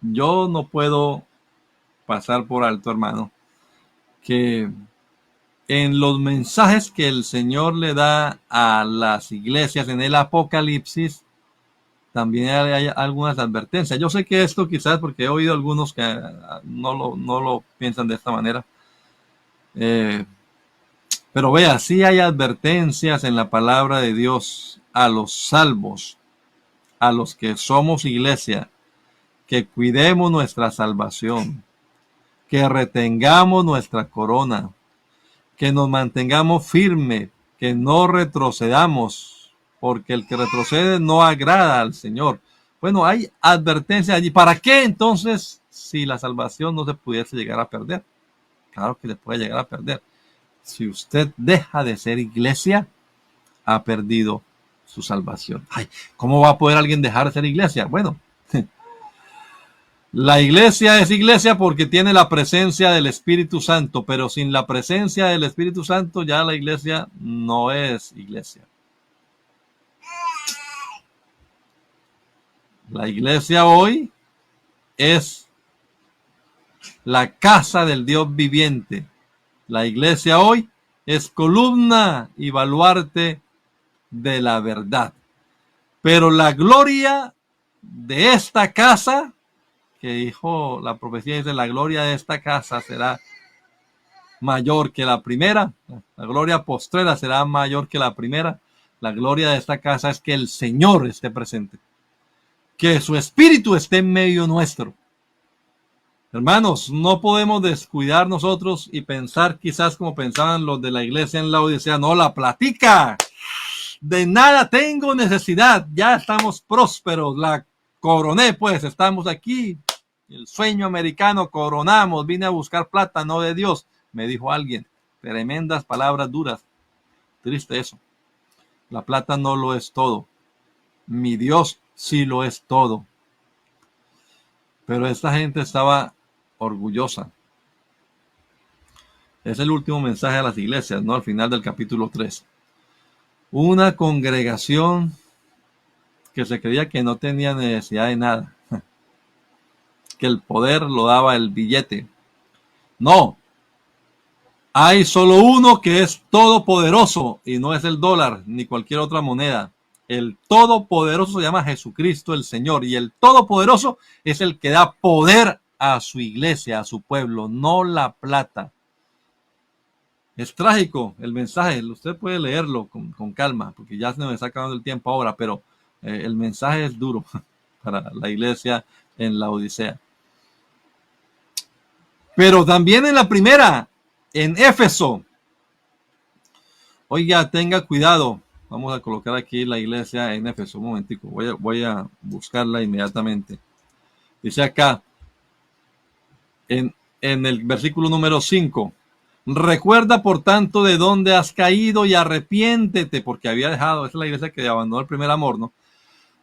Yo no puedo pasar por alto, hermano, que en los mensajes que el Señor le da a las iglesias en el Apocalipsis, también hay algunas advertencias. Yo sé que esto quizás, porque he oído algunos que no lo piensan de esta manera, pero vea, sí hay advertencias en la palabra de Dios a los salvos, a los que somos iglesia, que cuidemos nuestra salvación, que retengamos nuestra corona, que nos mantengamos firmes, que no retrocedamos, porque el que retrocede no agrada al Señor. Bueno, hay advertencia allí. ¿Para qué entonces si la salvación no se pudiese llegar a perder? Claro que se puede llegar a perder. Si usted deja de ser iglesia, ha perdido su salvación. Ay, ¿cómo va a poder alguien dejar de ser iglesia? Bueno, la iglesia es iglesia porque tiene la presencia del Espíritu Santo, pero sin la presencia del Espíritu Santo ya la iglesia no es iglesia. La iglesia hoy es la casa del Dios viviente. La iglesia hoy es columna y baluarte de la verdad. Pero la gloria de esta casa, que dijo la profecía, dice, la gloria de esta casa será mayor que la primera. La gloria postrera será mayor que la primera. La gloria de esta casa es que el Señor esté presente, que su Espíritu esté en medio nuestro. Hermanos, no podemos descuidar nosotros y pensar quizás como pensaban los de la iglesia en Laodicea. No, la platica, de nada tengo necesidad, ya estamos prósperos, la coroné, pues estamos aquí, el sueño americano, coronamos, vine a buscar plata, no de Dios, me dijo alguien. Tremendas palabras duras, triste eso. La plata no lo es todo, mi Dios sí lo es todo. Pero esta gente estaba orgullosa. Es el último mensaje a las iglesias, ¿no? Al final del capítulo 3. Una congregación que se creía que no tenía necesidad de nada, que el poder lo daba el billete. No, hay solo uno que es todopoderoso y no es el dólar ni cualquier otra moneda. El todopoderoso se llama Jesucristo el Señor, y el todopoderoso es el que da poder a su iglesia, a su pueblo, no la plata. Es trágico el mensaje, usted puede leerlo con calma, porque ya se nos está acabando el tiempo ahora, pero el mensaje es duro para la iglesia en la Odisea. Pero también en la primera, en Éfeso. Oiga, tenga cuidado. Vamos a colocar aquí la iglesia en Éfeso. Un momentico, voy a buscarla inmediatamente. Dice acá, en el versículo número 5. Recuerda, por tanto, de dónde has caído y arrepiéntete, porque había dejado, esa es la iglesia que abandonó el primer amor, ¿no?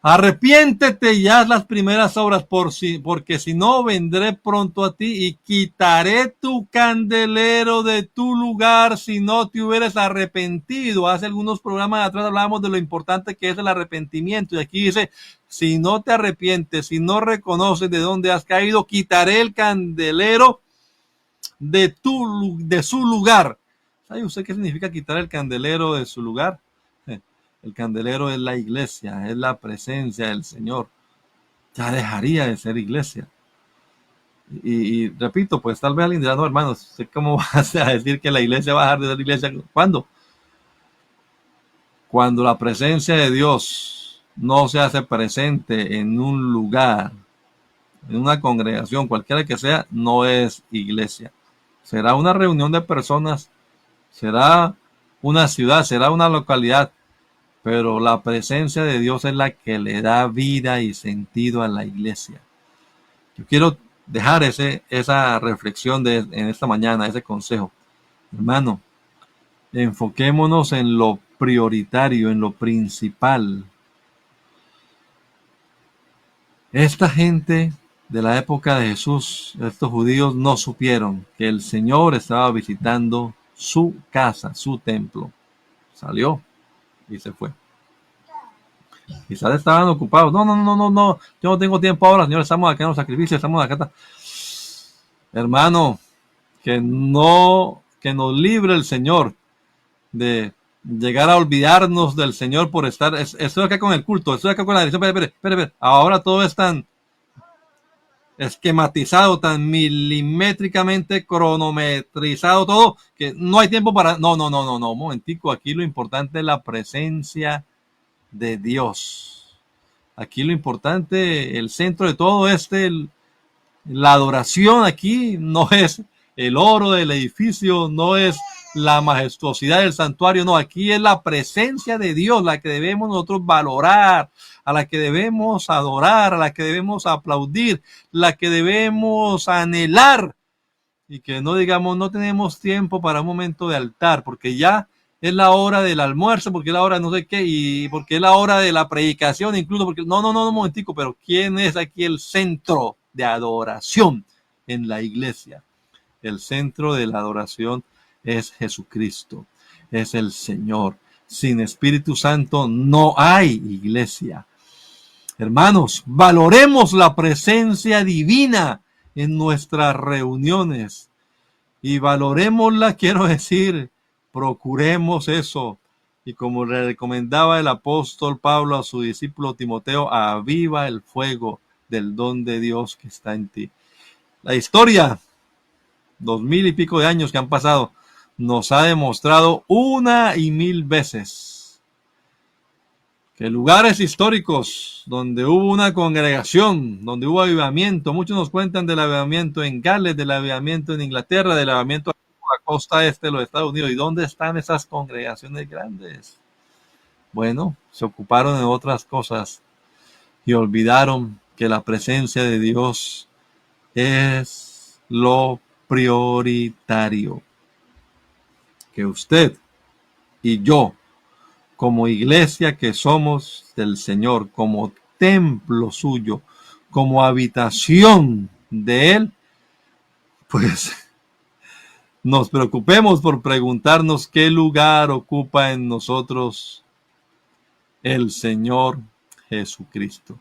Arrepiéntete y haz las primeras obras, porque si no, vendré pronto a ti y quitaré tu candelero de tu lugar si no te hubieras arrepentido. Hace algunos programas atrás hablábamos de lo importante que es el arrepentimiento, y aquí dice, si no te arrepientes, si no reconoces de dónde has caído, quitaré el candelero de su lugar. ¿Sabe usted qué significa quitar el candelero de su lugar? El candelero es la iglesia, es la presencia del Señor. Ya dejaría de ser iglesia. Y repito, pues tal vez alguien dirá, no, hermanos, ¿cómo vas a decir que la iglesia va a dejar de ser iglesia? ¿Cuándo? Cuando la presencia de Dios no se hace presente en un lugar, en una congregación, cualquiera que sea, no es iglesia. Será una reunión de personas, será una ciudad, será una localidad, pero la presencia de Dios es la que le da vida y sentido a la iglesia. Yo quiero dejar esa reflexión en esta mañana, ese consejo. Hermano, enfoquémonos en lo prioritario, en lo principal. Esta gente de la época de Jesús, estos judíos no supieron que el Señor estaba visitando su casa, su templo. Salió y se fue. Quizás estaban ocupados. No, yo no tengo tiempo ahora, Señor, estamos acá en los sacrificios, estamos acá. Hermano, que nos libre el Señor de llegar a olvidarnos del Señor por estar. Estoy acá con el culto, estoy acá con la dirección. Espere. Ahora todo es tan esquematizado, tan milimétricamente cronometrizado todo, que no hay tiempo para. No, un momentico. Aquí lo importante es la presencia de Dios. Aquí lo importante, el centro de todo la adoración aquí no es el oro del edificio, no es la majestuosidad del santuario, no, aquí es la presencia de Dios la que debemos nosotros valorar, a la que debemos adorar, a la que debemos aplaudir, la que debemos anhelar, y que no digamos no tenemos tiempo para un momento de altar, porque ya es la hora del almuerzo, porque es la hora no sé qué, y porque es la hora de la predicación, incluso porque no, un momentico, pero ¿quién es aquí el centro de adoración en la iglesia? El centro de la adoración es Jesucristo, es el Señor. Sin Espíritu Santo no hay iglesia. Hermanos, valoremos la presencia divina en nuestras reuniones y valorémosla, quiero decir, procuremos eso. Y como le recomendaba el apóstol Pablo a su discípulo Timoteo, aviva el fuego del don de Dios que está en ti. La historia, 2000 y pico de años que han pasado, nos ha demostrado una y mil veces que lugares históricos donde hubo una congregación, donde hubo avivamiento, muchos nos cuentan del avivamiento en Gales, del avivamiento en Inglaterra, del avivamiento a la costa este de los Estados Unidos. ¿Y dónde están esas congregaciones grandes? Bueno, se ocuparon en otras cosas y olvidaron que la presencia de Dios es lo prioritario. Que usted y yo, como iglesia que somos del Señor, como templo suyo, como habitación de Él, pues nos preocupemos por preguntarnos qué lugar ocupa en nosotros el Señor Jesucristo.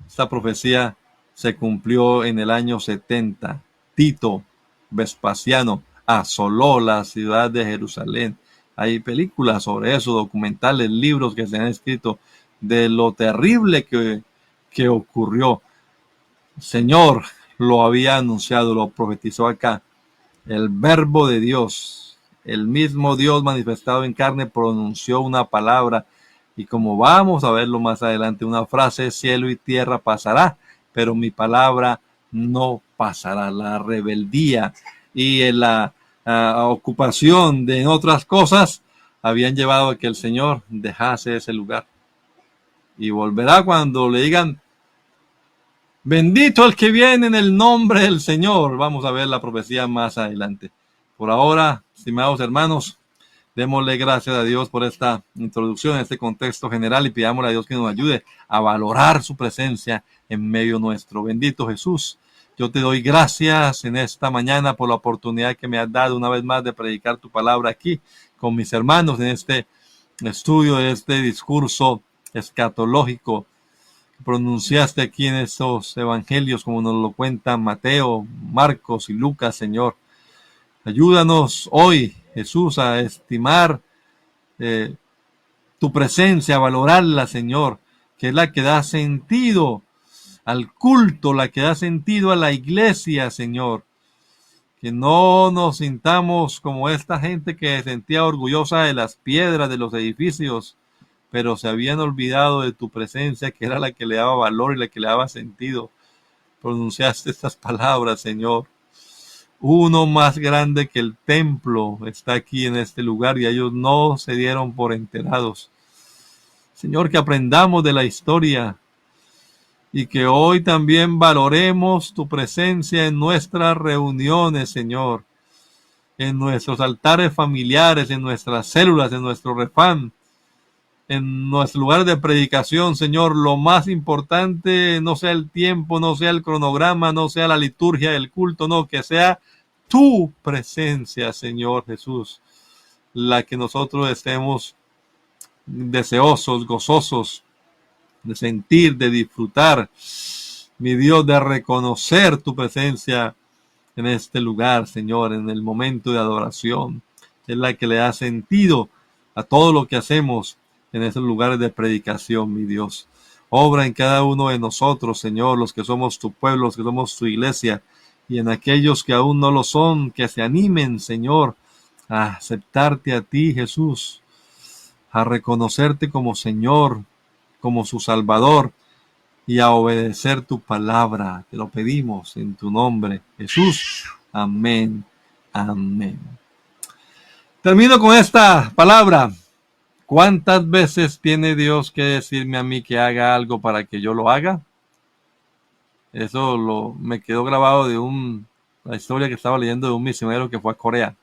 Esta profecía se cumplió en el año 70. Tito Vespasiano asoló la ciudad de Jerusalén. Hay películas sobre eso, documentales, libros que se han escrito de lo terrible que ocurrió. El Señor lo había anunciado, lo profetizó acá. El verbo de Dios, el mismo Dios manifestado en carne, pronunció una palabra. Y como vamos a verlo más adelante, una frase: cielo y tierra pasará, pero mi palabra no pasará. La rebeldía y la ocupación de otras cosas habían llevado a que el Señor dejase ese lugar. Y volverá cuando le digan: bendito el que viene en el nombre del Señor. Vamos a ver la profecía más adelante. Por ahora, estimados hermanos, démosle gracias a Dios por esta introducción, este contexto general, y pidámosle a Dios que nos ayude a valorar su presencia en medio nuestro. Bendito Jesús, yo te doy gracias en esta mañana por la oportunidad que me has dado una vez más de predicar tu palabra aquí con mis hermanos en este estudio de este discurso escatológico que pronunciaste aquí en estos evangelios, como nos lo cuentan Mateo, Marcos y Lucas, Señor. Ayúdanos hoy, Jesús, a estimar tu presencia, a valorarla, Señor, que es la que da sentido al culto, la que da sentido a la iglesia, Señor. Que no nos sintamos como esta gente que se sentía orgullosa de las piedras, de los edificios, pero se habían olvidado de tu presencia, que era la que le daba valor y la que le daba sentido. Pronunciaste estas palabras, Señor. Uno más grande que el templo está aquí en este lugar y ellos no se dieron por enterados. Señor, que aprendamos de la historia y que hoy también valoremos tu presencia en nuestras reuniones, Señor, en nuestros altares familiares, en nuestras células, en nuestro refán, en nuestro lugar de predicación, Señor. Lo más importante no sea el tiempo, no sea el cronograma, no sea la liturgia del culto, no, que sea tu presencia, Señor Jesús, la que nosotros estemos deseosos, gozosos de sentir, de disfrutar, mi Dios, de reconocer tu presencia en este lugar, Señor, en el momento de adoración. Es la que le da sentido a todo lo que hacemos en esos lugares de predicación, mi Dios. Obra en cada uno de nosotros, Señor, los que somos tu pueblo, los que somos tu iglesia, y en aquellos que aún no lo son, que se animen, Señor, a aceptarte a ti, Jesús, a reconocerte como Señor, como su Salvador, y a obedecer tu palabra. Te lo pedimos en tu nombre, Jesús. Amén. Amén. Termino con esta palabra. ¿Cuántas veces tiene Dios que decirme a mí que haga algo para que yo lo haga? Eso me quedó grabado de la historia que estaba leyendo de un misionero que fue a Corea.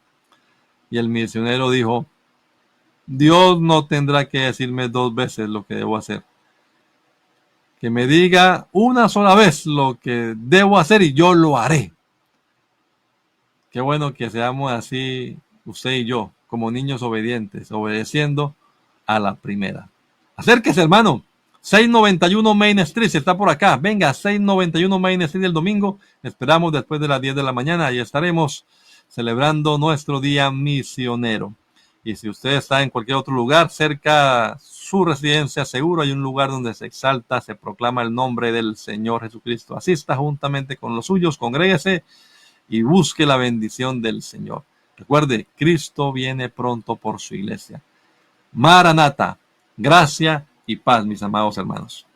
Y el misionero dijo, Dios no tendrá que decirme 2 veces lo que debo hacer. Que me diga una sola vez lo que debo hacer y yo lo haré. Qué bueno que seamos así, usted y yo, como niños obedientes, obedeciendo a la primera. Acérquese, hermano. 691 Main Street, si está por acá. Venga, 691 Main Street el domingo. Esperamos después de las 10 de la mañana y estaremos celebrando nuestro día misionero. Y si usted está en cualquier otro lugar, cerca su residencia, seguro hay un lugar donde se exalta, se proclama el nombre del Señor Jesucristo. Asista juntamente con los suyos, congréguese y busque la bendición del Señor. Recuerde, Cristo viene pronto por su iglesia. Maranata, gracia y paz, mis amados hermanos.